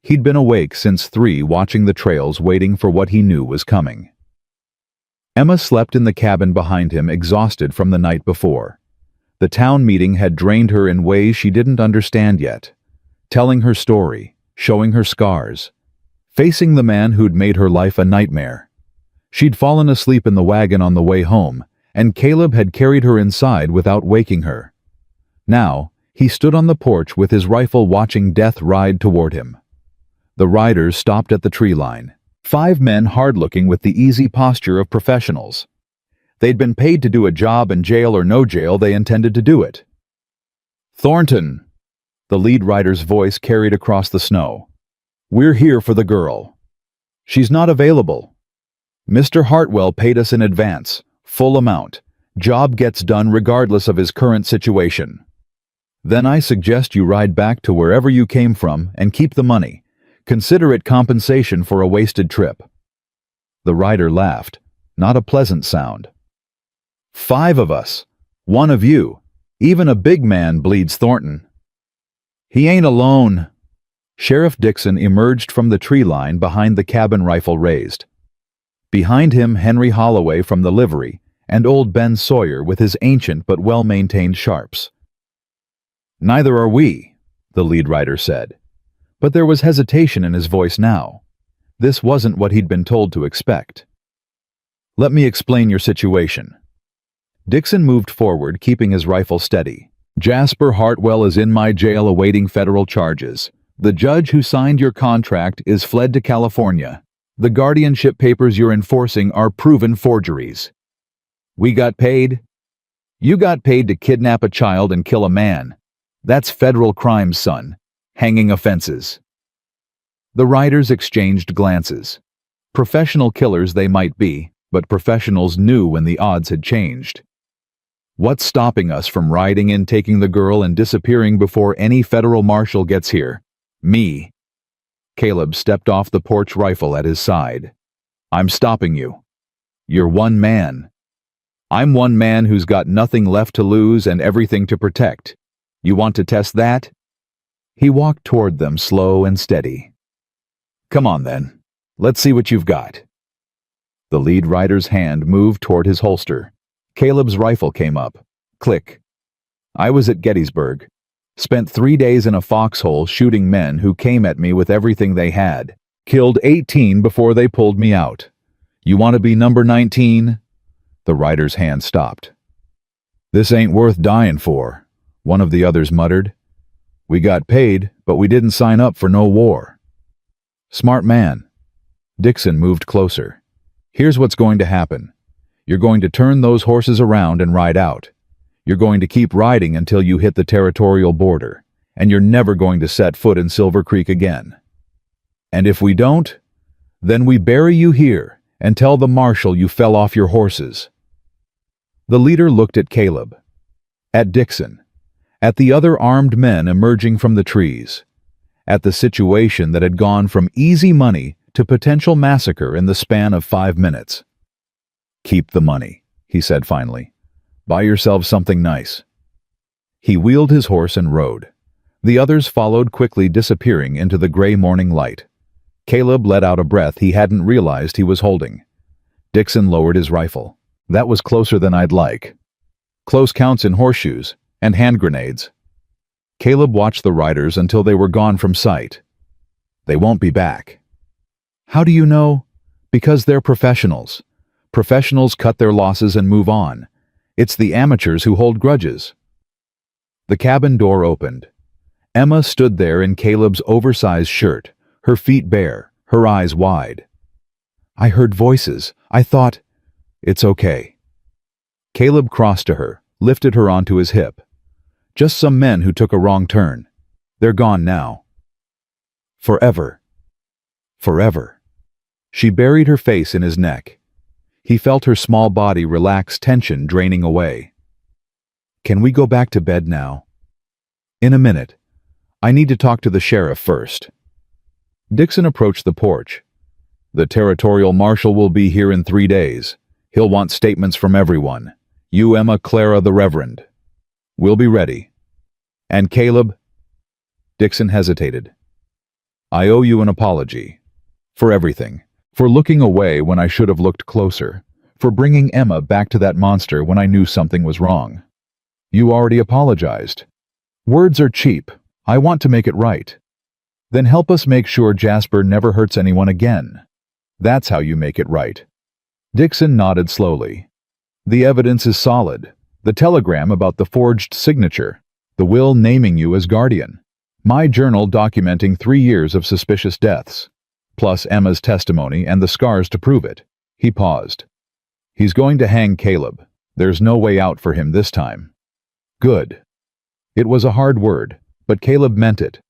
He'd been awake since 3, watching the trails, waiting for what he knew was coming. Emma slept in the cabin behind him, exhausted from the night before. The town meeting had drained her in ways she didn't understand yet, telling her story, showing her scars, facing the man who'd made her life a nightmare. She'd fallen asleep in the wagon on the way home, and Caleb had carried her inside without waking her. Now, he stood on the porch with his rifle, watching death ride toward him. The riders stopped at the tree line. 5 men, hard-looking with the easy posture of professionals. They'd been paid to do a job, and jail or no jail, they intended to do it. Thornton, the lead rider's voice carried across the snow. We're here for the girl. She's not available. Mr. Hartwell paid us in advance, full amount. Job gets done regardless of his current situation. Then I suggest you ride back to wherever you came from and keep the money. Consider it compensation for a wasted trip." The rider laughed, not a pleasant sound. "5 of us. 1 of you. Even a big man bleeds Thornton." "He ain't alone." Sheriff Dixon emerged from the tree line behind the cabin, rifle raised. Behind him, Henry Holloway from the livery, and old Ben Sawyer with his ancient but well-maintained Sharps. "Neither are we," the lead rider said. But there was hesitation in his voice now. This wasn't what he'd been told to expect. "Let me explain your situation." Dixon moved forward, keeping his rifle steady. "Jasper Hartwell is in my jail awaiting federal charges. The judge who signed your contract is fled to California. The guardianship papers you're enforcing are proven forgeries. We got paid. You got paid to kidnap a child and kill a man. That's federal crimes, son. Hanging offenses." The riders exchanged glances. Professional killers they might be, but professionals knew when the odds had changed. "What's stopping us from riding in, taking the girl, and disappearing before any federal marshal gets here? Me." Caleb stepped off the porch, rifle at his side. "I'm stopping you. You're one man. I'm one man who's got nothing left to lose and everything to protect. You want to test that?" He walked toward them, slow and steady. "Come on then. Let's see what you've got." The lead rider's hand moved toward his holster. Caleb's rifle came up. Click. "I was at Gettysburg. Spent 3 days in a foxhole shooting men who came at me with everything they had. Killed 18 before they pulled me out. You want to be number 19? The rider's hand stopped. "This ain't worth dying for," one of the others muttered. "We got paid, but we didn't sign up for no war." "Smart man." Dixon moved closer. "Here's what's going to happen. You're going to turn those horses around and ride out. You're going to keep riding until you hit the territorial border, and you're never going to set foot in Silver Creek again. And if we don't, then we bury you here and tell the marshal you fell off your horses." The leader looked at Caleb, at Dixon, at the other armed men emerging from the trees, at the situation that had gone from easy money to potential massacre in the span of 5 minutes. "Keep the money," he said finally. "Buy yourselves something nice." He wheeled his horse and rode. The others followed quickly, disappearing into the gray morning light. Caleb let out a breath he hadn't realized he was holding. Dixon lowered his rifle. "That was closer than I'd like. Close counts in horseshoes and hand grenades." Caleb watched the riders until they were gone from sight. "They won't be back." "How do you know?" "Because they're professionals. Professionals cut their losses and move on. It's the amateurs who hold grudges." The cabin door opened. Emma stood there in Caleb's oversized shirt, her feet bare, her eyes wide. "I heard voices. I thought..." "It's okay." Caleb crossed to her, lifted her onto his hip. "Just some men who took a wrong turn. They're gone now. Forever. Forever." She buried her face in his neck. He felt her small body relax, tension draining away. "Can we go back to bed now?" "In a minute. I need to talk to the sheriff first." Dixon approached the porch. "The territorial marshal will be here in 3 days. He'll want statements from everyone. You, Emma, Clara, the Reverend. We'll be ready. And Caleb..." Dixon hesitated. "I owe you an apology. For everything. For looking away when I should have looked closer. For bringing Emma back to that monster when I knew something was wrong." "You already apologized." "Words are cheap. I want to make it right." "Then help us make sure Jasper never hurts anyone again. That's how you make it right." Dixon nodded slowly. "The evidence is solid. The telegram about the forged signature. The will naming you as guardian. My journal documenting 3 years of suspicious deaths. Plus Emma's testimony and the scars to prove it." He paused. "He's going to hang Caleb. There's no way out for him this time." "Good." It was a hard word, but Caleb meant it.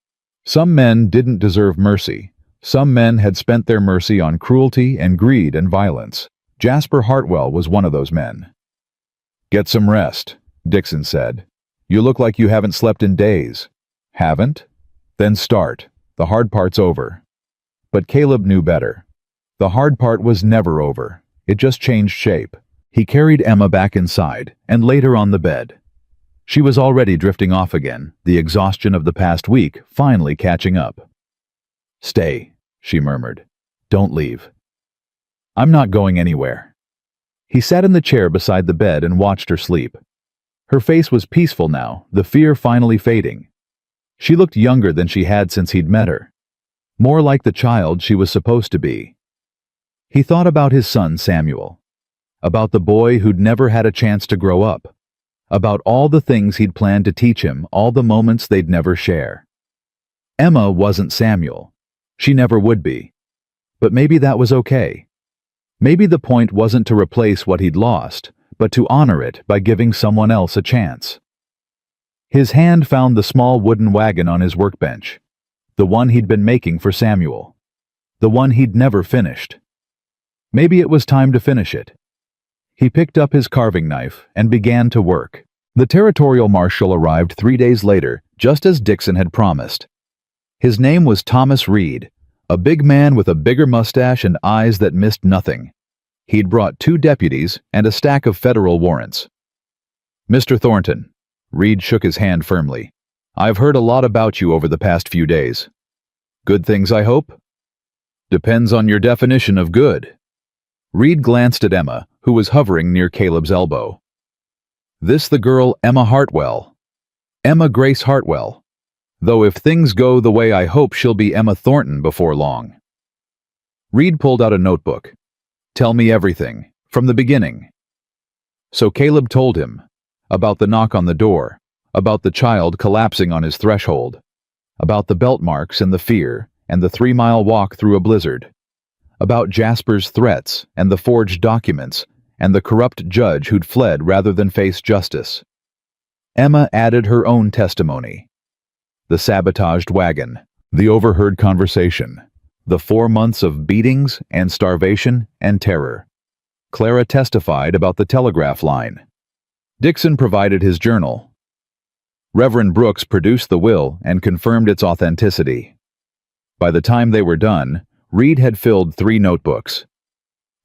Some men didn't deserve mercy. Some men had spent their mercy on cruelty and greed and violence. Jasper Hartwell was one of those men. Get some rest, Dixon said. You look like you haven't slept in days. Haven't? Then start. The hard part's over. But Caleb knew better. The hard part was never over. It just changed shape. He carried Emma back inside and laid her on the bed. She was already drifting off again, the exhaustion of the past week finally catching up. Stay, she murmured. Don't leave. I'm not going anywhere. He sat in the chair beside the bed and watched her sleep. Her face was peaceful now, the fear finally fading. She looked younger than she had since he'd met her. More like the child she was supposed to be. He thought about his son Samuel. About the boy who'd never had a chance to grow up. About all the things he'd planned to teach him, all the moments they'd never share. Emma wasn't Samuel. She never would be. But maybe that was okay. Maybe the point wasn't to replace what he'd lost, but to honor it by giving someone else a chance. His hand found the small wooden wagon on his workbench. The one he'd been making for Samuel. The one he'd never finished. Maybe it was time to finish it. He picked up his carving knife and began to work. The territorial marshal arrived 3 days later, just as Dixon had promised. His name was Thomas Reed, a big man with a bigger mustache and eyes that missed nothing. He'd brought 2 deputies and a stack of federal warrants. Mr. Thornton, Reed shook his hand firmly. I've heard a lot about you over the past few days. Good things, I hope? Depends on your definition of good. Reed glanced at Emma, who was hovering near Caleb's elbow. This the girl Emma Hartwell. Emma Grace Hartwell. Though if things go the way I hope, she'll be Emma Thornton before long. Reed pulled out a notebook. Tell me everything, from the beginning. So Caleb told him, about the knock on the door, about the child collapsing on his threshold, about the belt marks and the fear, and the 3-mile walk through a blizzard, about Jasper's threats and the forged documents, and the corrupt judge who'd fled rather than face justice. Emma added her own testimony. The sabotaged wagon, the overheard conversation, the 4 months of beatings and starvation and terror. Clara testified about the telegraph line. Dixon provided his journal. Reverend Brooks produced the will and confirmed its authenticity. By the time they were done, Reed had filled 3 notebooks.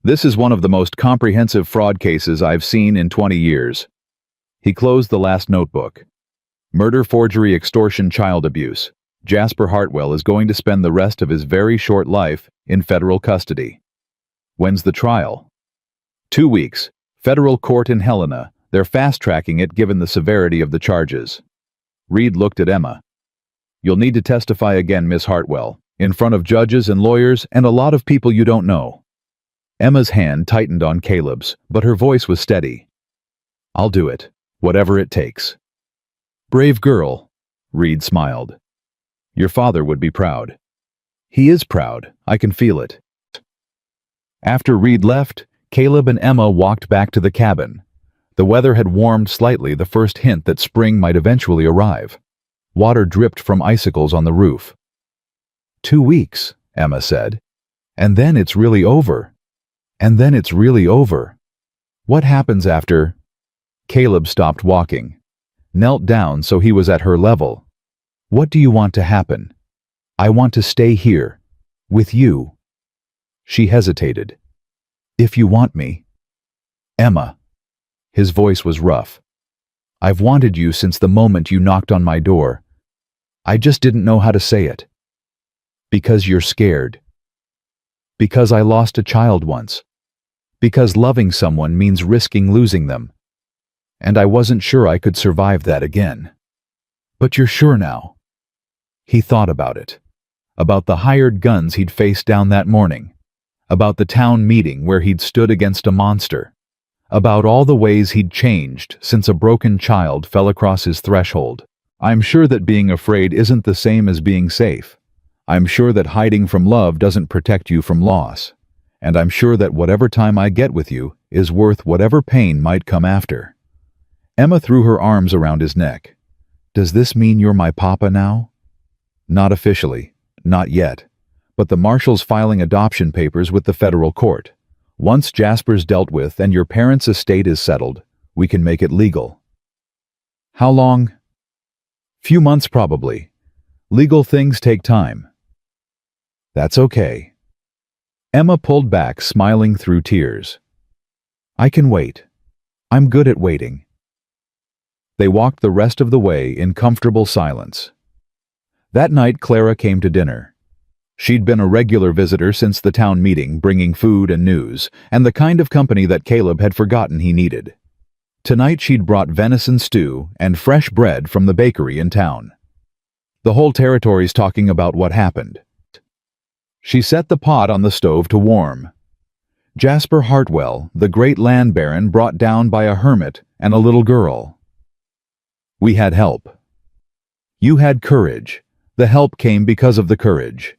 This is one of the most comprehensive fraud cases I've seen in 20 years. He closed the last notebook. Murder, forgery, extortion, child abuse. Jasper Hartwell is going to spend the rest of his very short life in federal custody. When's the trial? 2 weeks. Federal court in Helena. They're fast-tracking it given the severity of the charges. Reed looked at Emma. You'll need to testify again, Miss Hartwell, in front of judges and lawyers and a lot of people you don't know. Emma's hand tightened on Caleb's, but her voice was steady. I'll do it, whatever it takes. Brave girl, Reed smiled. Your father would be proud. He is proud, I can feel it. After Reed left, Caleb and Emma walked back to the cabin. The weather had warmed slightly, the first hint that spring might eventually arrive. Water dripped from icicles on the roof. 2 weeks, Emma said. And then it's really over. And then it's really over. What happens after? Caleb stopped walking, knelt down so he was at her level. What do you want to happen? I want to stay here, with you. She hesitated. If you want me. Emma. His voice was rough. I've wanted you since the moment you knocked on my door. I just didn't know how to say it. Because you're scared. Because I lost a child once. Because loving someone means risking losing them. And I wasn't sure I could survive that again. But you're sure now. He thought about it. About the hired guns he'd faced down that morning. About the town meeting where he'd stood against a monster. About all the ways he'd changed since a broken child fell across his threshold. I'm sure that being afraid isn't the same as being safe. I'm sure that hiding from love doesn't protect you from loss. And I'm sure that whatever time I get with you is worth whatever pain might come after. Emma threw her arms around his neck. Does this mean you're my papa now? Not officially, not yet. But the marshal's filing adoption papers with the federal court. Once Jasper's dealt with and your parents' estate is settled, We can make it legal. How long? Few months probably. Legal things take time. That's okay. Emma pulled back, smiling through tears. I can wait. I'm good at waiting. They walked the rest of the way in comfortable silence. That night, Clara came to dinner. She'd been a regular visitor since the town meeting, bringing food and news, and the kind of company that Caleb had forgotten he needed. Tonight she'd brought venison stew and fresh bread from the bakery in town. The whole territory's talking about what happened. She set the pot on the stove to warm. Jasper Hartwell, the great land baron brought down by a hermit and a little girl. We had help. You had courage. The help came because of the courage.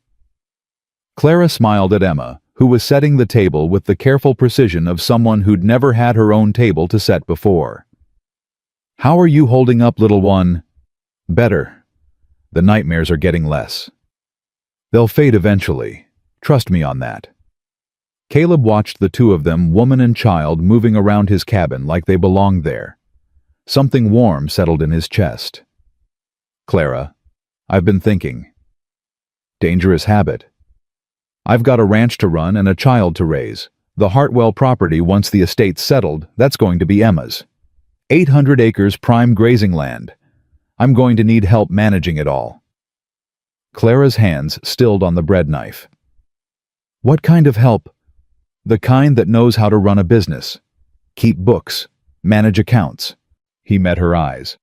Clara smiled at Emma, who was setting the table with the careful precision of someone who'd never had her own table to set before. How are you holding up, little one? Better. The nightmares are getting less. They'll fade eventually. Trust me on that. Caleb watched the two of them, woman and child, moving around his cabin like they belonged there. Something warm settled in his chest. Clara, I've been thinking. Dangerous habit. I've got a ranch to run and a child to raise. The Hartwell property, once the estate's settled, that's going to be Emma's. 800 acres prime grazing land. I'm going to need help managing it all. Clara's hands stilled on the bread knife. What kind of help? The kind that knows how to run a business. Keep books. Manage accounts. He met her eyes.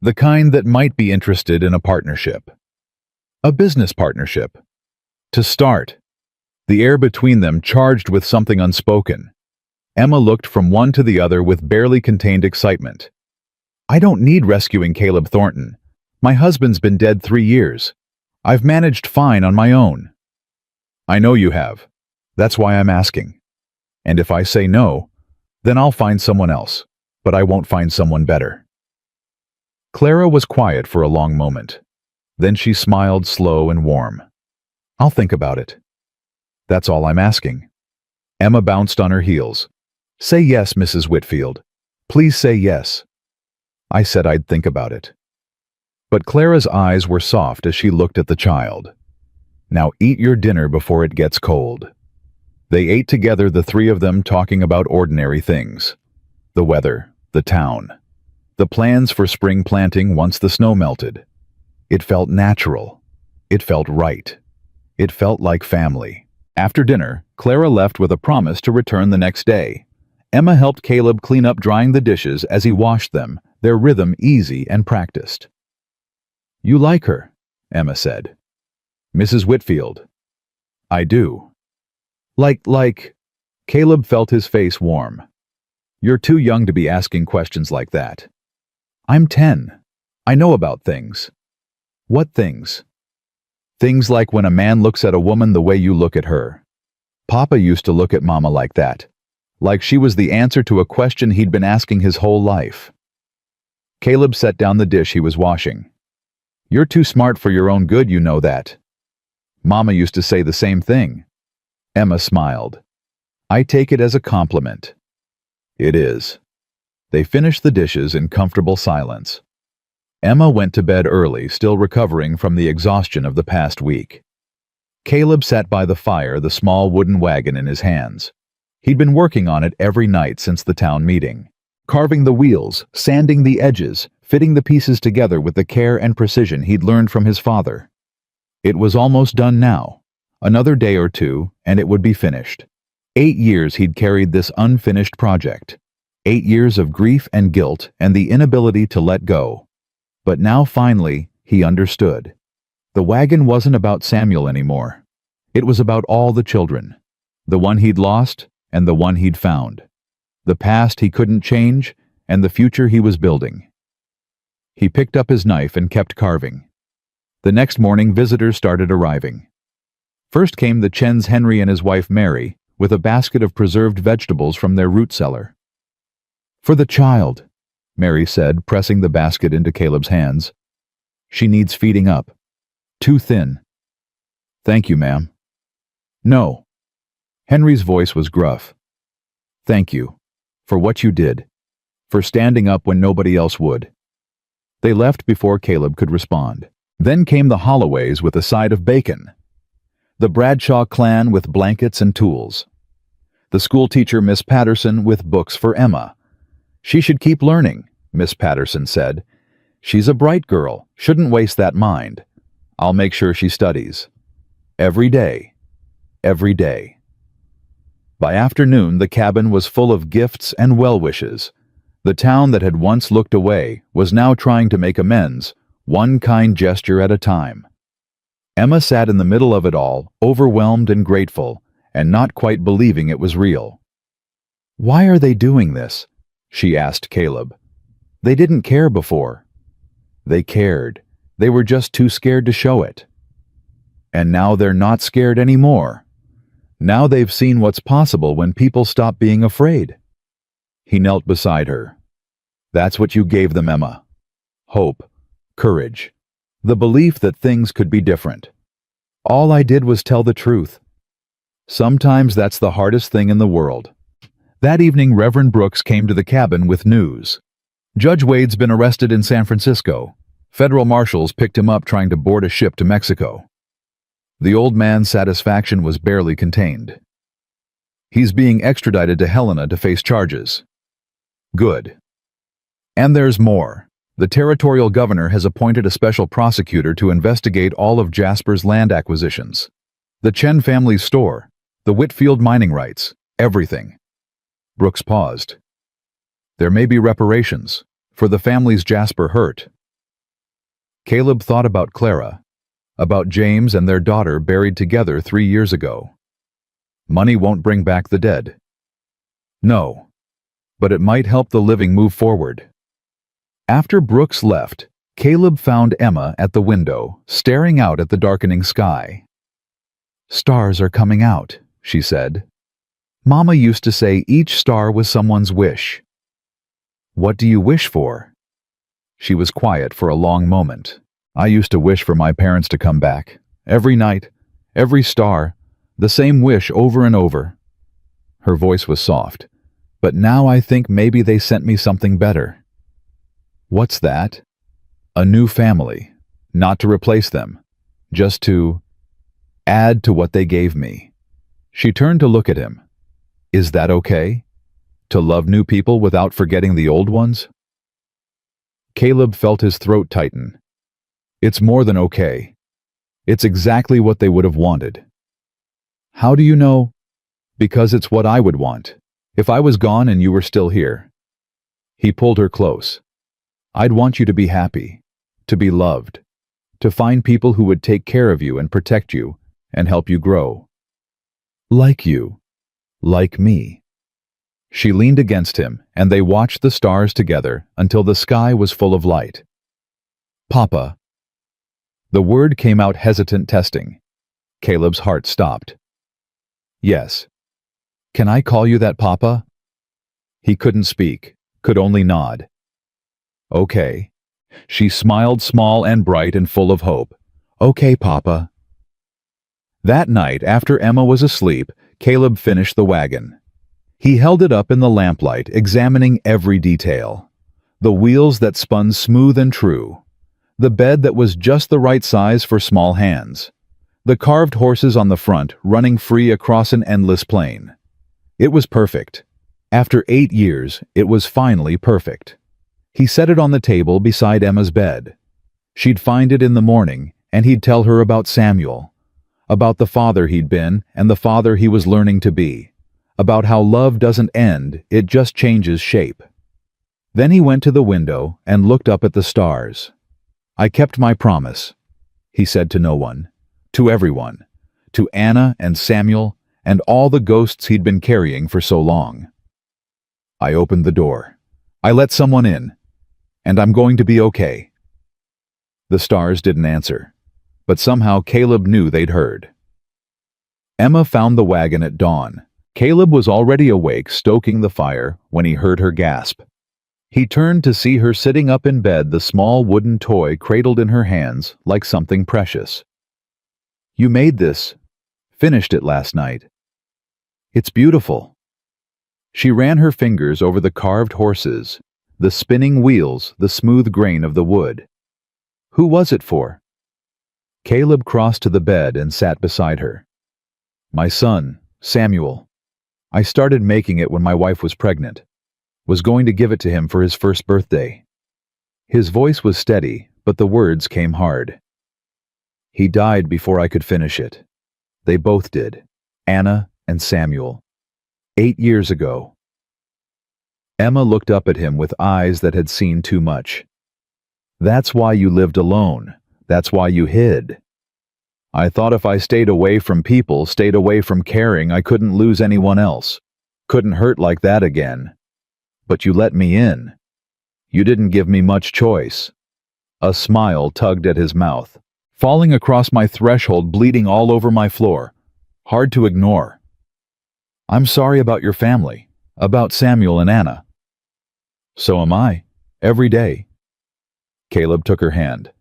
The kind that might be interested in a partnership. A business partnership. To start. The air between them charged with something unspoken. Emma looked from one to the other with barely contained excitement. I don't need rescuing Caleb Thornton. My husband's been dead 3 years. I've managed fine on my own. I know you have. That's why I'm asking. And if I say no, then I'll find someone else, but I won't find someone better. Clara was quiet for a long moment. Then she smiled, slow and warm. I'll think about it. That's all I'm asking. Emma bounced on her heels. Say yes, Mrs. Whitfield. Please say yes. I said I'd think about it. But Clara's eyes were soft as she looked at the child. Now eat your dinner before it gets cold. They ate together, the three of them, talking about ordinary things. The weather, the town, the plans for spring planting once the snow melted. It felt natural. It felt right. It felt like family. After dinner, Clara left with a promise to return the next day. Emma helped Caleb clean up, drying the dishes as he washed them, their rhythm easy and practiced. You like her, Emma said. Mrs. Whitfield. I do. Like, Caleb felt his face warm. You're too young to be asking questions like that. I'm 10. I know about things. What things? Things like when a man looks at a woman the way you look at her. Papa used to look at Mama like that. Like she was the answer to a question he'd been asking his whole life. Caleb set down the dish he was washing. You're too smart for your own good, you know that. Mama used to say the same thing. Emma smiled. I take it as a compliment. It is. They finished the dishes in comfortable silence. Emma went to bed early, still recovering from the exhaustion of the past week. Caleb sat by the fire, the small wooden wagon in his hands. He'd been working on it every night since the town meeting, carving the wheels, sanding the edges, fitting the pieces together with the care and precision he'd learned from his father. It was almost done now. Another day or two, and it would be finished. 8 years he'd carried this unfinished project. 8 years of grief and guilt and the inability to let go. But now finally, he understood. The wagon wasn't about Samuel anymore. It was about all the children. The one he'd lost and the one he'd found. The past he couldn't change and the future he was building. He picked up his knife and kept carving. The next morning, visitors started arriving. First came the Chens, Henry and his wife Mary, with a basket of preserved vegetables from their root cellar. For the child, Mary said, pressing the basket into Caleb's hands. She needs feeding up. Too thin. Thank you, ma'am. No. Henry's voice was gruff. Thank you. For what you did. for standing up when nobody else would. They left before Caleb could respond. Then came the Holloways with a side of bacon. The Bradshaw clan with blankets and tools. The schoolteacher Miss Patterson with books for Emma. She should keep learning, Miss Patterson said. She's a bright girl, shouldn't waste that mind. I'll make sure she studies. Every day. Every day. By afternoon, the cabin was full of gifts and well-wishes. The town that had once looked away was now trying to make amends, one kind gesture at a time. Emma sat in the middle of it all, overwhelmed and grateful, and not quite believing it was real. "Why are they doing this?" she asked Caleb. "They didn't care before." They cared. They were just too scared to show it. And now they're not scared anymore. Now they've seen what's possible when people stop being afraid. He knelt beside her. "That's what you gave them, Emma. Hope, courage, the belief that things could be different. All I did was tell the truth. Sometimes that's the hardest thing in the world." That evening, Reverend Brooks came to the cabin with news. Judge Wade's been arrested in San Francisco. Federal marshals picked him up trying to board a ship to Mexico. The old man's satisfaction was barely contained. He's being extradited to Helena to face charges. Good. And there's more. The territorial governor has appointed a special prosecutor to investigate all of Jasper's land acquisitions. The Chen family's store, the Whitfield mining rights, everything. Brooks paused. There may be reparations for the families Jasper hurt. Caleb thought about Clara, about James and their daughter buried together 3 years ago. Money won't bring back the dead. No, but it might help the living move forward. After Brooks left, Caleb found Emma at the window, staring out at the darkening sky. "Stars are coming out," she said. "Mama used to say each star was someone's wish." "What do you wish for?" She was quiet for a long moment. "I used to wish for my parents to come back. Every night, every star, the same wish over and over." Her voice was soft. "But now I think maybe they sent me something better." "What's that?" "A new family. Not to replace them. Just to add to what they gave me." She turned to look at him. "Is that okay? To love new people without forgetting the old ones?" Caleb felt his throat tighten. "It's more than okay. It's exactly what they would have wanted." "How do you know?" "Because it's what I would want, if I was gone and you were still here." He pulled her close. "I'd want you to be happy, to be loved, to find people who would take care of you and protect you and help you grow. Like you, like me." She leaned against him, and they watched the stars together until the sky was full of light. "Papa." The word came out hesitant, testing. Caleb's heart stopped. "Yes. Can I call you that, Papa?" He couldn't speak, could only nod. "Okay." She smiled, small and bright and full of hope. "Okay, Papa." That night, after Emma was asleep, Caleb finished the wagon. He held it up in the lamplight, examining every detail. The wheels that spun smooth and true. The bed that was just the right size for small hands. The carved horses on the front, running free across an endless plain. It was perfect. After 8 years, it was finally perfect. He set it on the table beside Emma's bed. She'd find it in the morning, and he'd tell her about Samuel. About the father he'd been and the father he was learning to be. About how love doesn't end, it just changes shape. Then he went to the window and looked up at the stars. "I kept my promise," he said to no one. To everyone. To Anna and Samuel and all the ghosts he'd been carrying for so long. "I opened the door. I let someone in. And I'm going to be okay." The stars didn't answer, but somehow Caleb knew they'd heard. Emma found the wagon at dawn. Caleb was already awake, stoking the fire, when he heard her gasp. He turned to see her sitting up in bed, the small wooden toy cradled in her hands like something precious. "You made this. Finished it last night. It's beautiful." She ran her fingers over the carved horses, The spinning wheels, the smooth grain of the wood. Who was it for? Caleb crossed to the bed and sat beside her. My son, Samuel. I started making it when my wife was pregnant. Was going to give it to him for his first birthday. His voice was steady, but the words came hard. He died before I could finish it. They both did, Anna and Samuel. 8 years ago. Emma looked up at him with eyes that had seen too much. That's why you lived alone. That's why you hid. I thought if I stayed away from people, stayed away from caring, I couldn't lose anyone else. Couldn't hurt like that again. But you let me in. You didn't give me much choice. A smile tugged at his mouth, falling across my threshold, bleeding all over my floor. Hard to ignore. I'm sorry about your family, about Samuel and Anna. So am I, every day. Caleb took her hand.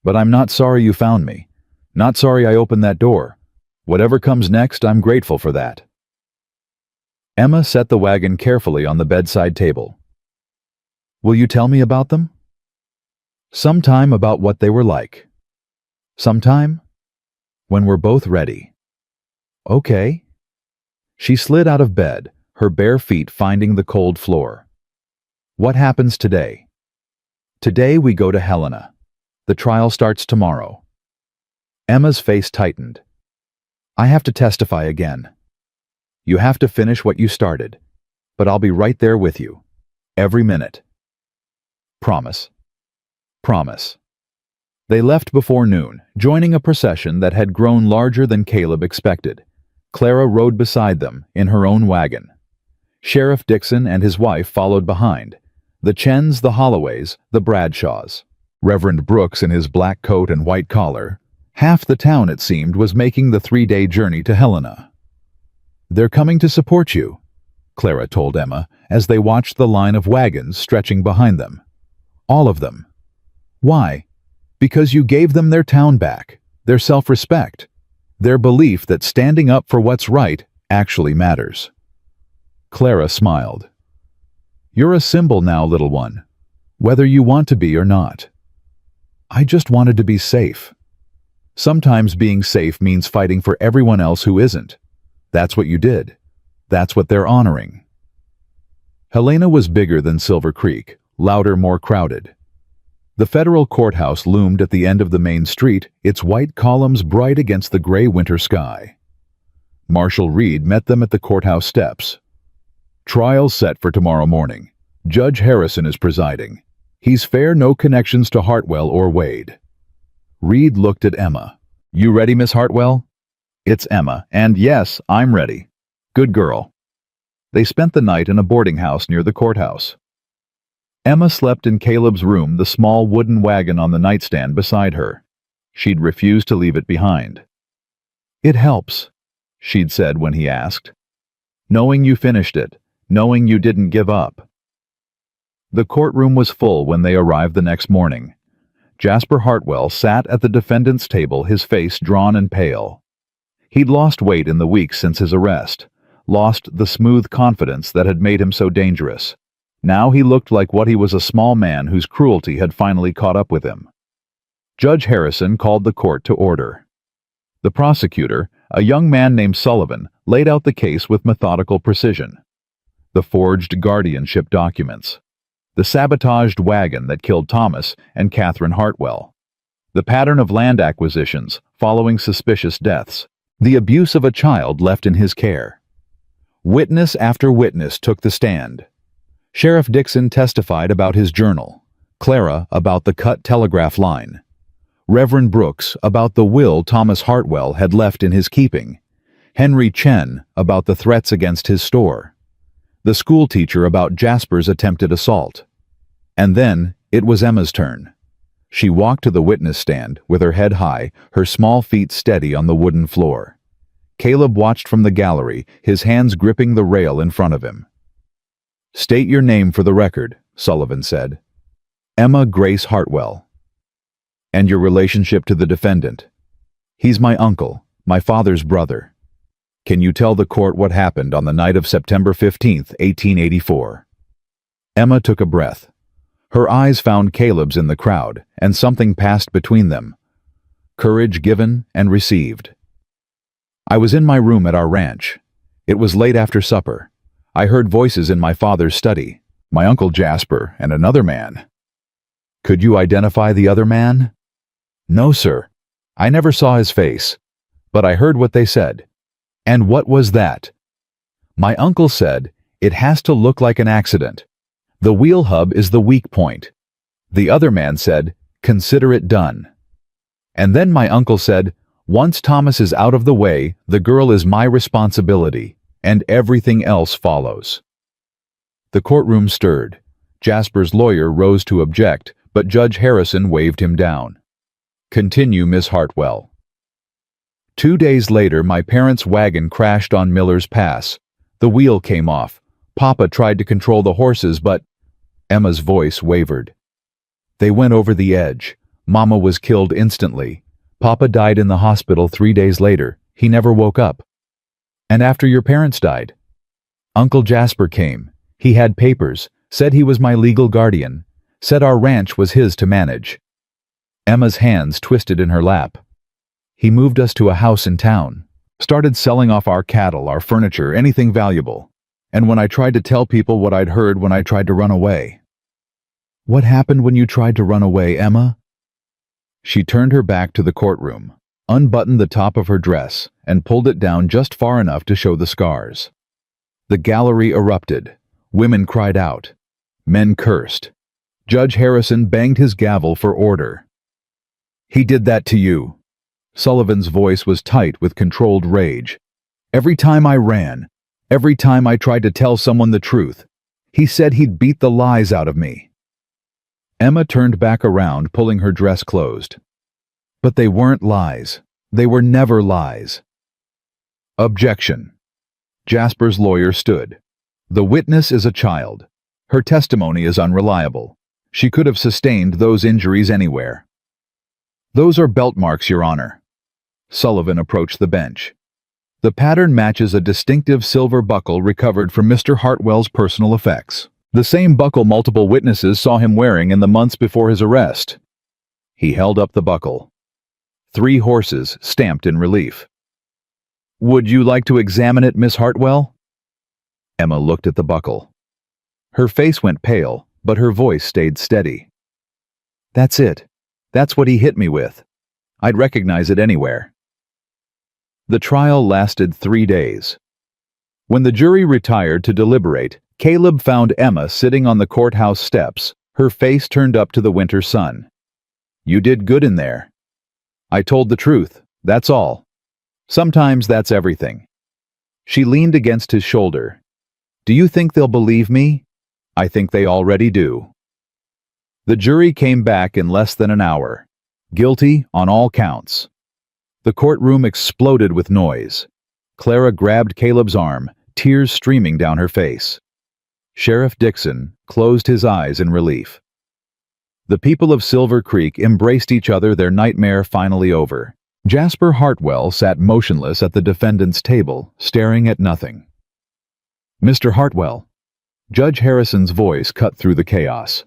But I'm not sorry you found me. Not sorry I opened that door. Whatever comes next, I'm grateful for that. Emma set the wagon carefully on the bedside table. Will you tell me about them? Sometime about what they were like. Sometime? When we're both ready. Okay. She slid out of bed, her bare feet finding the cold floor. What happens today? Today we go to Helena. The trial starts tomorrow. Emma's face tightened. I have to testify again. You have to finish what you started, but I'll be right there with you. Every minute. Promise. Promise. They left before noon, joining a procession that had grown larger than Caleb expected. Clara rode beside them, in her own wagon. Sheriff Dixon and his wife followed behind. The Chens, the Holloways, the Bradshaws. Reverend Brooks in his black coat and white collar. Half the town, it seemed, was making the 3-day journey to Helena. They're coming to support you, Clara told Emma as they watched the line of wagons stretching behind them. All of them. Why? Because you gave them their town back, their self-respect, their belief that standing up for what's right actually matters. Clara smiled. You're a symbol now, little one, whether you want to be or not. I just wanted to be safe. Sometimes being safe means fighting for everyone else who isn't. That's what you did. That's what they're honoring. Helena was bigger than Silver Creek, louder, more crowded. The federal courthouse loomed at the end of the main street, its white columns bright against the gray winter sky. Marshal Reed met them at the courthouse steps. Trial set for tomorrow morning. Judge Harrison is presiding. He's fair, no connections to Hartwell or Wade. Reed looked at Emma. You ready, Miss Hartwell? It's Emma, and yes, I'm ready. Good girl. They spent the night in a boarding house near the courthouse. Emma slept in Caleb's room, the small wooden wagon on the nightstand beside her. She'd refused to leave it behind. It helps, she'd said when he asked. Knowing you finished it, knowing you didn't give up. The courtroom was full when they arrived the next morning. Jasper Hartwell sat at the defendant's table, his face drawn and pale. He'd lost weight in the weeks since his arrest, lost the smooth confidence that had made him so dangerous. Now he looked like what he was, a small man whose cruelty had finally caught up with him. Judge Harrison called the court to order. The prosecutor, a young man named Sullivan, laid out the case with methodical precision. The forged guardianship documents. The sabotaged wagon that killed Thomas and Catherine Hartwell. The pattern of land acquisitions following suspicious deaths. The abuse of a child left in his care. Witness after witness took the stand. Sheriff Dixon testified about his journal. Clara about the cut telegraph line. Reverend Brooks about the will Thomas Hartwell had left in his keeping. Henry Chen about the threats against his store. The schoolteacher about Jasper's attempted assault. And then it was Emma's turn. She walked to the witness stand with her head high, her small feet steady on the wooden floor. Caleb watched from the gallery, his hands gripping the rail in front of him. State your name for the record, Sullivan said. Emma Grace Hartwell. And your relationship to the defendant. He's my uncle, my father's brother. Can you tell the court what happened on the night of September 15th, 1884? Emma took a breath. Her eyes found Caleb's in the crowd, and something passed between them. Courage given and received. I was in my room at our ranch. It was late after supper. I heard voices in my father's study, my Uncle Jasper and another man. Could you identify the other man? No, sir. I never saw his face, but I heard what they said. And what was that? My uncle said, it has to look like an accident. The wheel hub is the weak point. The other man said, consider it done. And then my uncle said, once Thomas is out of the way, the girl is my responsibility, and everything else follows. The courtroom stirred. Jasper's lawyer rose to object, but Judge Harrison waved him down. Continue, Miss Hartwell. 2 days later, my parents' wagon crashed on Miller's Pass. The wheel came off. Papa tried to control the horses, but Emma's voice wavered. They went over the edge. Mama was killed instantly. Papa died in the hospital 3 days later. He never woke up. And after your parents died? Uncle Jasper came. He had papers, said he was my legal guardian, said our ranch was his to manage. Emma's hands twisted in her lap. He moved us to a house in town, started selling off our cattle, our furniture, anything valuable. And when I tried to tell people what I'd heard when I tried to run away. What happened when you tried to run away, Emma? She turned her back to the courtroom, unbuttoned the top of her dress, and pulled it down just far enough to show the scars. The gallery erupted. Women cried out. Men cursed. Judge Harrison banged his gavel for order. He did that to you. Sullivan's voice was tight with controlled rage. Every time I ran, every time I tried to tell someone the truth, he said he'd beat the lies out of me. Emma turned back around, pulling her dress closed. But they weren't lies. They were never lies. Objection. Jasper's lawyer stood. The witness is a child. Her testimony is unreliable. She could have sustained those injuries anywhere. Those are belt marks, Your Honor. Sullivan approached the bench. The pattern matches a distinctive silver buckle recovered from Mr. Hartwell's personal effects. The same buckle multiple witnesses saw him wearing in the months before his arrest. He held up the buckle. 3 horses stamped in relief. Would you like to examine it, Miss Hartwell? Emma looked at the buckle. Her face went pale, but her voice stayed steady. That's it. That's what he hit me with. I'd recognize it anywhere. The trial lasted 3 days. When the jury retired to deliberate, Caleb found Emma sitting on the courthouse steps, her face turned up to the winter sun. You did good in there. I told the truth, that's all. Sometimes that's everything. She leaned against his shoulder. Do you think they'll believe me? I think they already do. The jury came back in less than an hour. Guilty on all counts. The courtroom exploded with noise. Clara grabbed Caleb's arm, tears streaming down her face. Sheriff Dixon closed his eyes in relief. The people of Silver Creek embraced each other, their nightmare finally over. Jasper Hartwell sat motionless at the defendant's table, staring at nothing. Mr. Hartwell. Judge Harrison's voice cut through the chaos.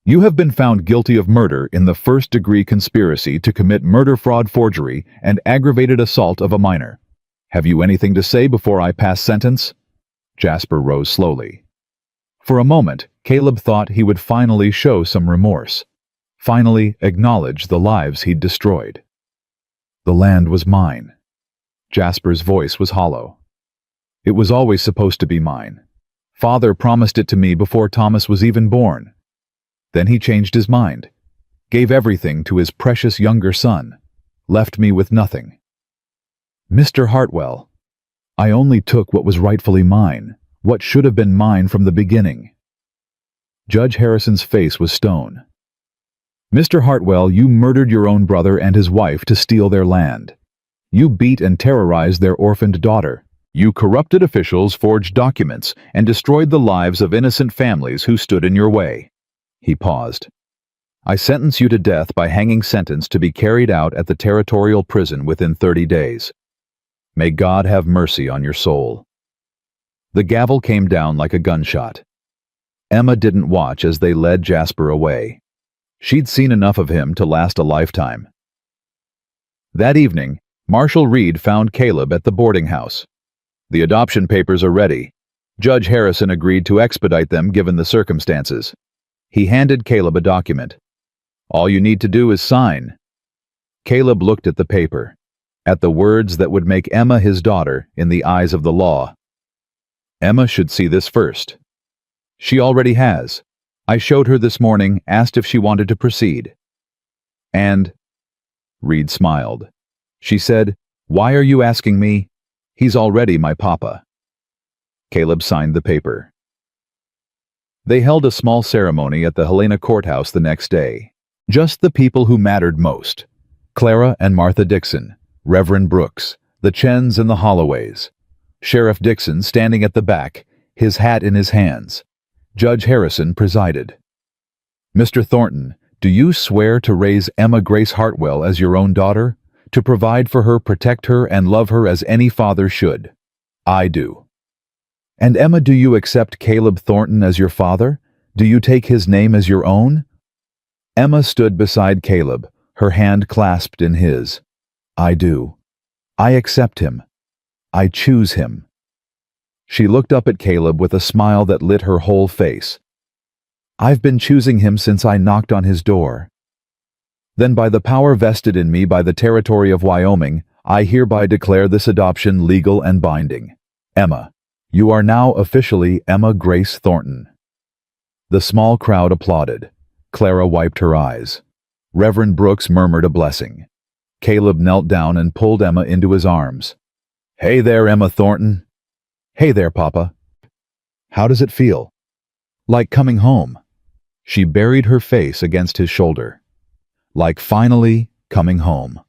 You have been found guilty of murder in the first-degree conspiracy to commit murder, fraud, forgery, and aggravated assault of a minor. Have you anything to say before I pass sentence? Jasper rose slowly. For a moment, Caleb thought he would finally show some remorse, finally acknowledge the lives he'd destroyed. The land was mine. Jasper's voice was hollow. It was always supposed to be mine. Father promised it to me before Thomas was even born. Then he changed his mind, gave everything to his precious younger son, left me with nothing. Mr. Hartwell, I only took what was rightfully mine, what should have been mine from the beginning. Judge Harrison's face was stone. Mr. Hartwell, you murdered your own brother and his wife to steal their land. You beat and terrorized their orphaned daughter. You corrupted officials, forged documents, and destroyed the lives of innocent families who stood in your way. He paused. I sentence you to death by hanging sentence to be carried out at the territorial prison within 30 days. May God have mercy on your soul. The gavel came down like a gunshot. Emma didn't watch as they led Jasper away. She'd seen enough of him to last a lifetime. That evening, Marshal Reed found Caleb at the boarding house. The adoption papers are ready. Judge Harrison agreed to expedite them given the circumstances. He handed Caleb a document. All you need to do is sign. Caleb looked at the paper, at the words that would make Emma his daughter in the eyes of the law. Emma should see this first. She already has. I showed her this morning, asked if she wanted to proceed. And? Reed smiled. She said, "Why are you asking me? He's already my papa." Caleb signed the paper. They held a small ceremony at the Helena courthouse the next day. Just the people who mattered most. Clara and Martha Dixon, Reverend Brooks, the Chens and the Holloways. Sheriff Dixon standing at the back, his hat in his hands. Judge Harrison presided. "Mr. Thornton, do you swear to raise Emma Grace Hartwell as your own daughter? To provide for her, protect her, and love her as any father should?" "I do." "And Emma, do you accept Caleb Thornton as your father? Do you take his name as your own?" Emma stood beside Caleb, her hand clasped in his. "I do. I accept him. I choose him." She looked up at Caleb with a smile that lit her whole face. "I've been choosing him since I knocked on his door. Then by the power vested in me by the territory of Wyoming, I hereby declare this adoption legal and binding. Emma, you are now officially Emma Grace Thornton." The small crowd applauded. Clara wiped her eyes. Reverend Brooks murmured a blessing. Caleb knelt down and pulled Emma into his arms. "Hey there, Emma Thornton." "Hey there, Papa." "How does it feel?" "Like coming home." She buried her face against his shoulder. Like finally coming home.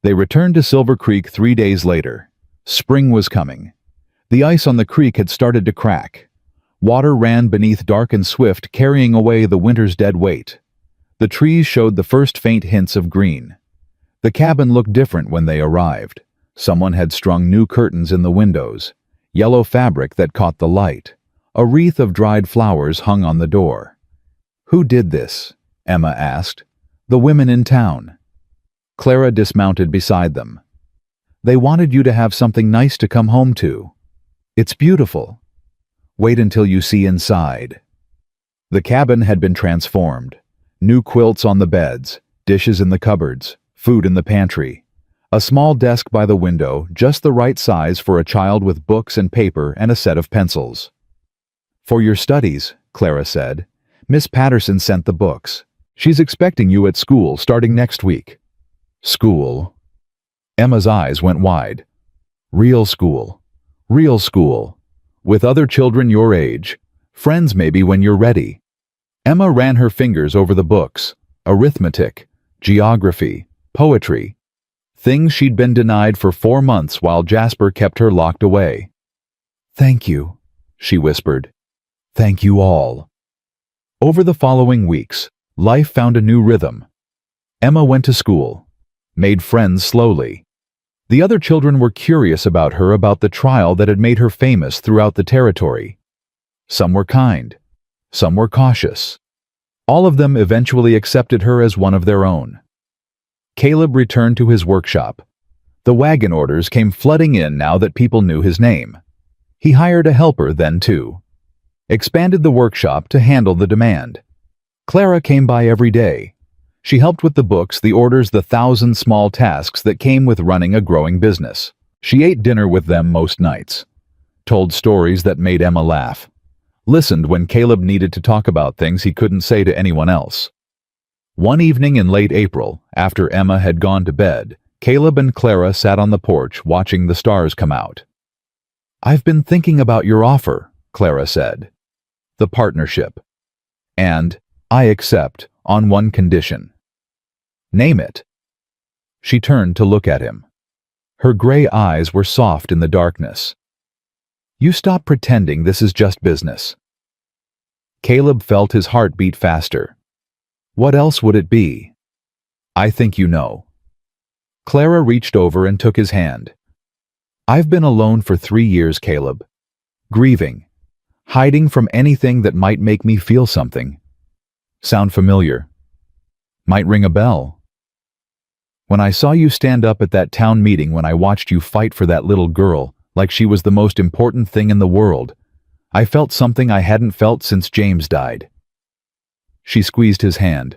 They returned to Silver Creek 3 days later. Spring was coming. The ice on the creek had started to crack. Water ran beneath dark and swift, carrying away the winter's dead weight. The trees showed the first faint hints of green. The cabin looked different when they arrived. Someone had strung new curtains in the windows, yellow fabric that caught the light. A wreath of dried flowers hung on the door. "Who did this?" Emma asked. "The women in town." Clara dismounted beside them. "They wanted you to have something nice to come home to. It's beautiful. Wait until you see inside." The cabin had been transformed. New quilts on the beds, dishes in the cupboards, food in the pantry. A small desk by the window, just the right size for a child with books and paper and a set of pencils. "For your studies," Clara said. "Miss Patterson sent the books. She's expecting you at school starting next week." "School?" Emma's eyes went wide. "Real school. Real school. With other children your age. Friends maybe when you're ready." Emma ran her fingers over the books. Arithmetic, geography, poetry. Things she'd been denied for 4 months while Jasper kept her locked away. "Thank you," she whispered. "Thank you all." Over the following weeks, life found a new rhythm. Emma went to school, made friends slowly. The other children were curious about her, about the trial that had made her famous throughout the territory. Some were kind, some were cautious. All of them eventually accepted her as one of their own. Caleb returned to his workshop. The wagon orders came flooding in now that people knew his name. He hired a helper then too. Expanded the workshop to handle the demand. Clara came by every day. She helped with the books, the orders, the 1,000 small tasks that came with running a growing business. She ate dinner with them most nights. Told stories that made Emma laugh. Listened when Caleb needed to talk about things he couldn't say to anyone else. One evening in late April, after Emma had gone to bed, Caleb and Clara sat on the porch watching the stars come out. "I've been thinking about your offer," Clara said. "The partnership. And I accept on one condition." "Name it." She turned to look at him. Her gray eyes were soft in the darkness. "You stop pretending this is just business." Caleb felt his heart beat faster. "What else would it be?" "I think you know." Clara reached over and took his hand. "I've been alone for 3 years, Caleb. Grieving. Hiding from anything that might make me feel something. Sound familiar? Might ring a bell. When I saw you stand up at that town meeting, when I watched you fight for that little girl like she was the most important thing in the world, I felt something I hadn't felt since James died. She squeezed his hand.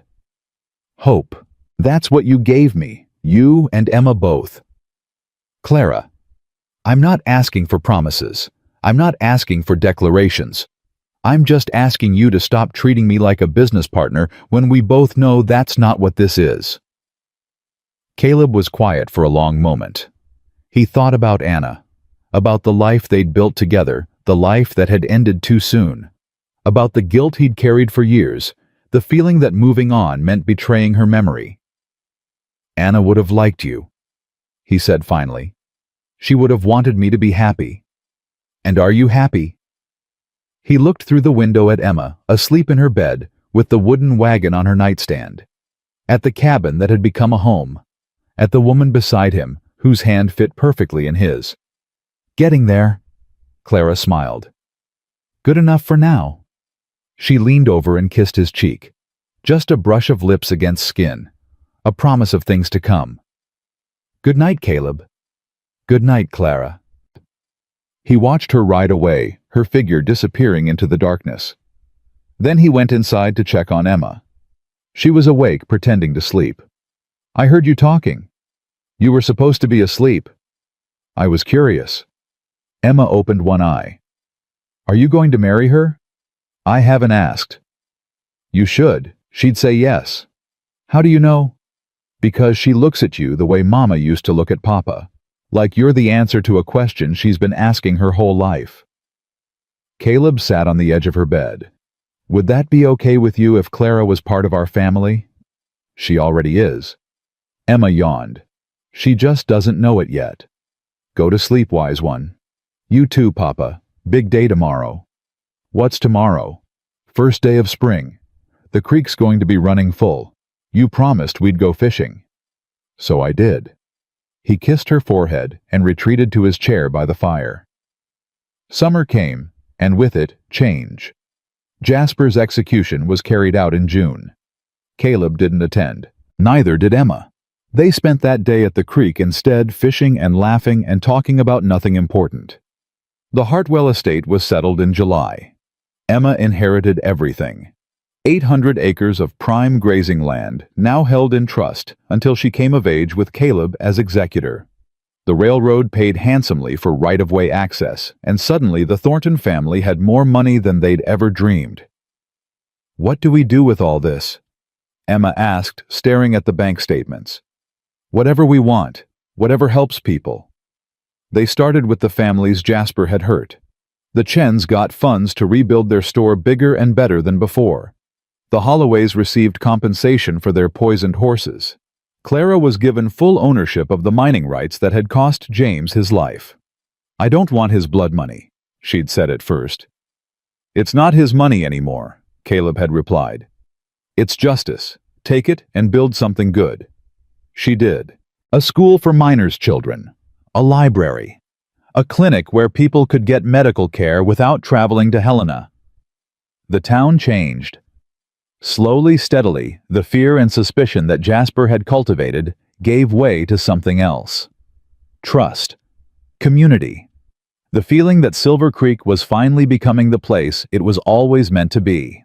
Hope. That's what you gave me, you and Emma both. Clara, I'm not asking for promises. I'm not asking for declarations. I'm just asking you to stop treating me like a business partner when we both know that's not what this is. Caleb was quiet for a long moment. He thought about Anna, about the life they'd built together, the life that had ended too soon, about the guilt he'd carried for years, the feeling that moving on meant betraying her memory. Anna would have liked you, he said finally. She would have wanted me to be happy. And are you happy? He looked through the window at Emma, asleep in her bed, with the wooden wagon on her nightstand, at the cabin that had become a home, at the woman beside him, whose hand fit perfectly in his. Getting there, Clara smiled. Good enough for now. She leaned over and kissed his cheek. Just a brush of lips against skin, a promise of things to come. Good night, Caleb. Good night, Clara. He watched her ride away, her figure disappearing into the darkness. Then he went inside to check on Emma. She was awake, pretending to sleep. I heard you talking. You were supposed to be asleep. I was curious. Emma opened one eye. Are you going to marry her? I haven't asked. You should. She'd say yes. How do you know? Because she looks at you the way Mama used to look at Papa, like you're the answer to a question she's been asking her whole life. Caleb sat on the edge of her bed. Would that be okay with you if Clara was part of our family? She already is. Emma yawned. She just doesn't know it yet. Go to sleep, wise one. You too, Papa. Big day tomorrow. What's tomorrow? First day of spring. The creek's going to be running full. You promised we'd go fishing. So I did. He kissed her forehead and retreated to his chair by the fire. Summer came, and with it, change. Jasper's execution was carried out in June. Caleb didn't attend. Neither did Emma. They spent that day at the creek instead, fishing and laughing and talking about nothing important. The Hartwell estate was settled in July. Emma inherited everything. 800 acres of prime grazing land, now held in trust until she came of age with Caleb as executor. The railroad paid handsomely for right-of-way access, and suddenly the Thornton family had more money than they'd ever dreamed. What do we do with all this? Emma asked, staring at the bank statements. Whatever we want, whatever helps people. They started with the families Jasper had hurt. The Chens got funds to rebuild their store bigger and better than before. The Holloways received compensation for their poisoned horses. Clara was given full ownership of the mining rights that had cost James his life. I don't want his blood money, she'd said at first. It's not his money anymore, Caleb had replied. It's justice. Take it and build something good. She did. A school for miners' children. A library. A clinic where people could get medical care without traveling to Helena. The town changed. Slowly, steadily, the fear and suspicion that Jasper had cultivated gave way to something else. Trust. Community. The feeling that Silver Creek was finally becoming the place it was always meant to be.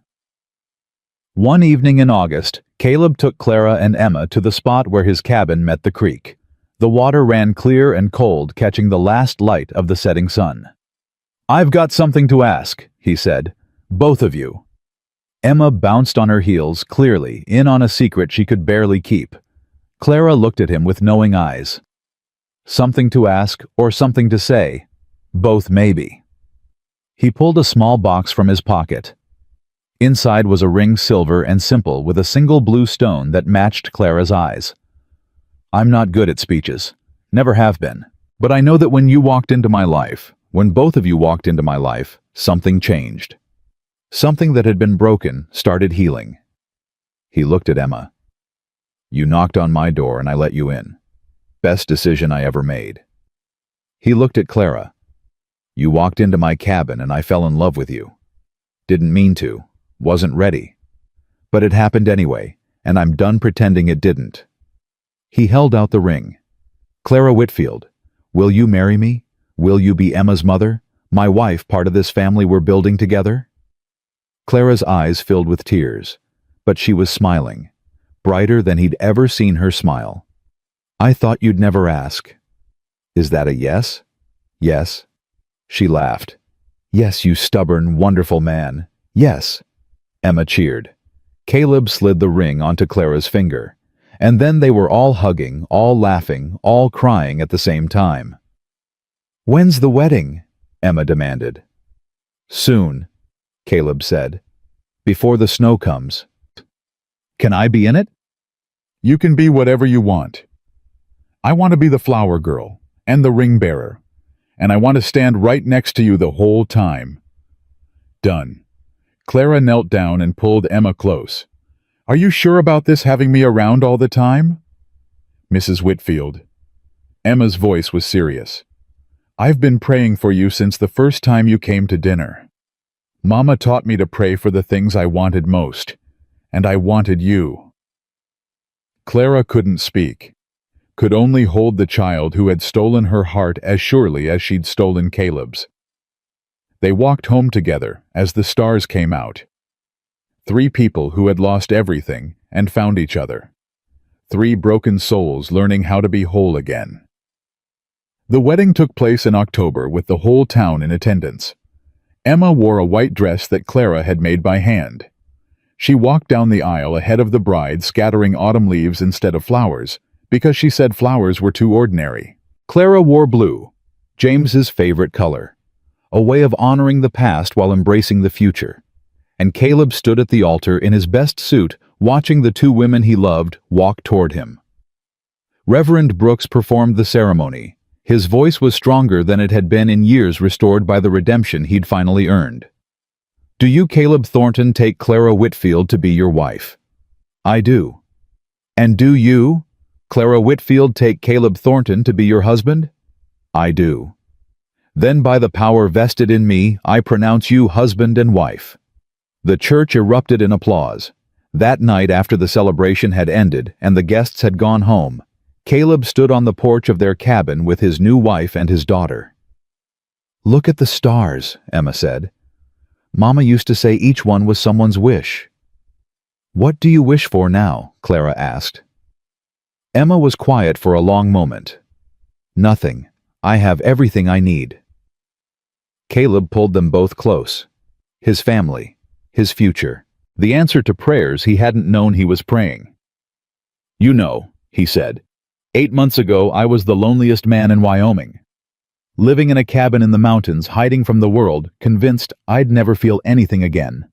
One evening in August, Caleb took Clara and Emma to the spot where his cabin met the creek. The water ran clear and cold, catching the last light of the setting sun. I've got something to ask, he said. Both of you. Emma bounced on her heels, clearly in on a secret she could barely keep. Clara looked at him with knowing eyes. Something to ask or something to say. Both maybe. He pulled a small box from his pocket. Inside was a ring, silver and simple, with a single blue stone that matched Clara's eyes. I'm not good at speeches. Never have been. But I know that when you walked into my life, when both of you walked into my life, something changed. Something that had been broken started healing. He looked at Emma. You knocked on my door and I let you in. Best decision I ever made. He looked at Clara. You walked into my cabin and I fell in love with you. Didn't mean to. Wasn't ready. But it happened anyway, and I'm done pretending it didn't. He held out the ring. Clara Whitfield, will you marry me? Will you be Emma's mother? My wife, part of this family we're building together? Clara's eyes filled with tears, but she was smiling, brighter than he'd ever seen her smile. I thought you'd never ask. Is that a yes? Yes. She laughed. Yes, you stubborn, wonderful man. Yes. Emma cheered. Caleb slid the ring onto Clara's finger, and then they were all hugging, all laughing, all crying at the same time. When's the wedding? Emma demanded. Soon, Caleb said. Before the snow comes. Can I be in it? You can be whatever you want. I want to be the flower girl and the ring bearer, and I want to stand right next to you the whole time. Done. Clara knelt down and pulled Emma close. Are you sure about this having me around all the time? Mrs. Whitfield. Emma's voice was serious. I've been praying for you since the first time you came to dinner. Mama taught me to pray for the things I wanted most, and I wanted you. Clara couldn't speak, could only hold the child who had stolen her heart as surely as she'd stolen Caleb's. They walked home together as the stars came out. 3 people who had lost everything and found each other. 3 broken souls learning how to be whole again. The wedding took place in October with the whole town in attendance. Emma wore a white dress that Clara had made by hand. She walked down the aisle ahead of the bride, scattering autumn leaves instead of flowers, because she said flowers were too ordinary. Clara wore blue, James's favorite color, a way of honoring the past while embracing the future. And Caleb stood at the altar in his best suit, watching the 2 women he loved walk toward him. Reverend Brooks performed the ceremony. His voice was stronger than it had been in years, restored by the redemption he'd finally earned. Do you, Caleb Thornton, take Clara Whitfield to be your wife? I do. And do you, Clara Whitfield, take Caleb Thornton to be your husband? I do. Then by the power vested in me, I pronounce you husband and wife. The church erupted in applause. That night, after the celebration had ended and the guests had gone home, Caleb stood on the porch of their cabin with his new wife and his daughter. Look at the stars, Emma said. Mama used to say each one was someone's wish. What do you wish for now? Clara asked. Emma was quiet for a long moment. Nothing. I have everything I need. Caleb pulled them both close. His family, his future, the answer to prayers he hadn't known he was praying. You know, he said, 8 months ago I was the loneliest man in Wyoming. Living in a cabin in the mountains, hiding from the world, convinced I'd never feel anything again.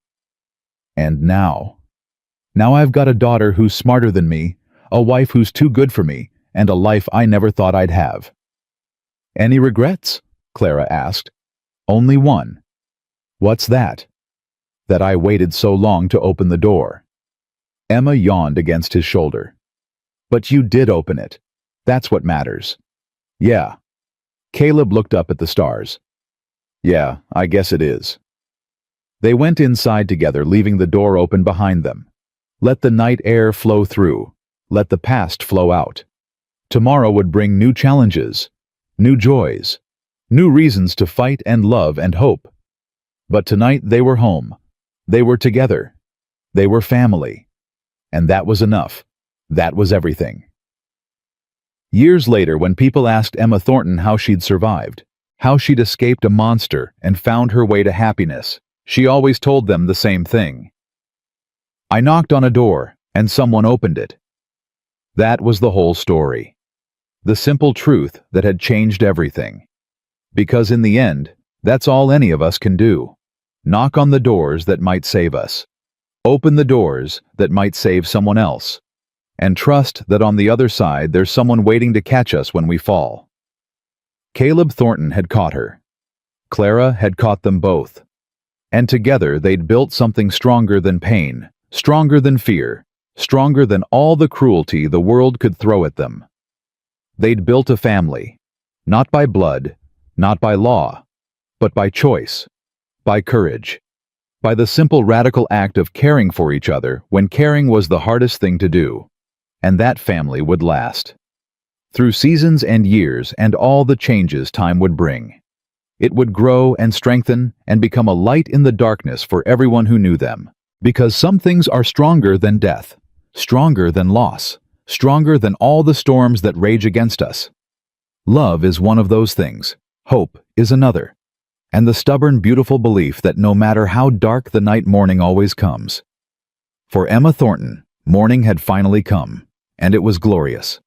And now I've got a daughter who's smarter than me, a wife who's too good for me, and a life I never thought I'd have. Any regrets? Clara asked. Only one. What's that? That I waited so long to open the door. Emma yawned against his shoulder. But you did open it. That's what matters. Yeah. Caleb looked up at the stars. Yeah, I guess it is. They went inside together, leaving the door open behind them. Let the night air flow through. Let the past flow out. Tomorrow would bring new challenges, new joys, new reasons to fight and love and hope. But tonight they were home. They were together. They were family. And that was enough. That was everything. Years later, when people asked Emma Thornton how she'd survived, how she'd escaped a monster and found her way to happiness, she always told them the same thing. I knocked on a door, and someone opened it. That was the whole story. The simple truth that had changed everything. Because in the end, that's all any of us can do. Knock on the doors that might save us. Open the doors that might save someone else. And trust that on the other side there's someone waiting to catch us when we fall. Caleb Thornton had caught her. Clara had caught them both. And together they'd built something stronger than pain, stronger than fear, stronger than all the cruelty the world could throw at them. They'd built a family, not by blood, not by law, but by choice, by courage, by the simple radical act of caring for each other when caring was the hardest thing to do. And that family would last. Through seasons and years and all the changes time would bring. It would grow and strengthen and become a light in the darkness for everyone who knew them. Because some things are stronger than death, stronger than loss, stronger than all the storms that rage against us. Love is one of those things. Hope is another. And the stubborn, beautiful belief that no matter how dark the night, morning always comes. For Emma Thornton, morning had finally come, and it was glorious.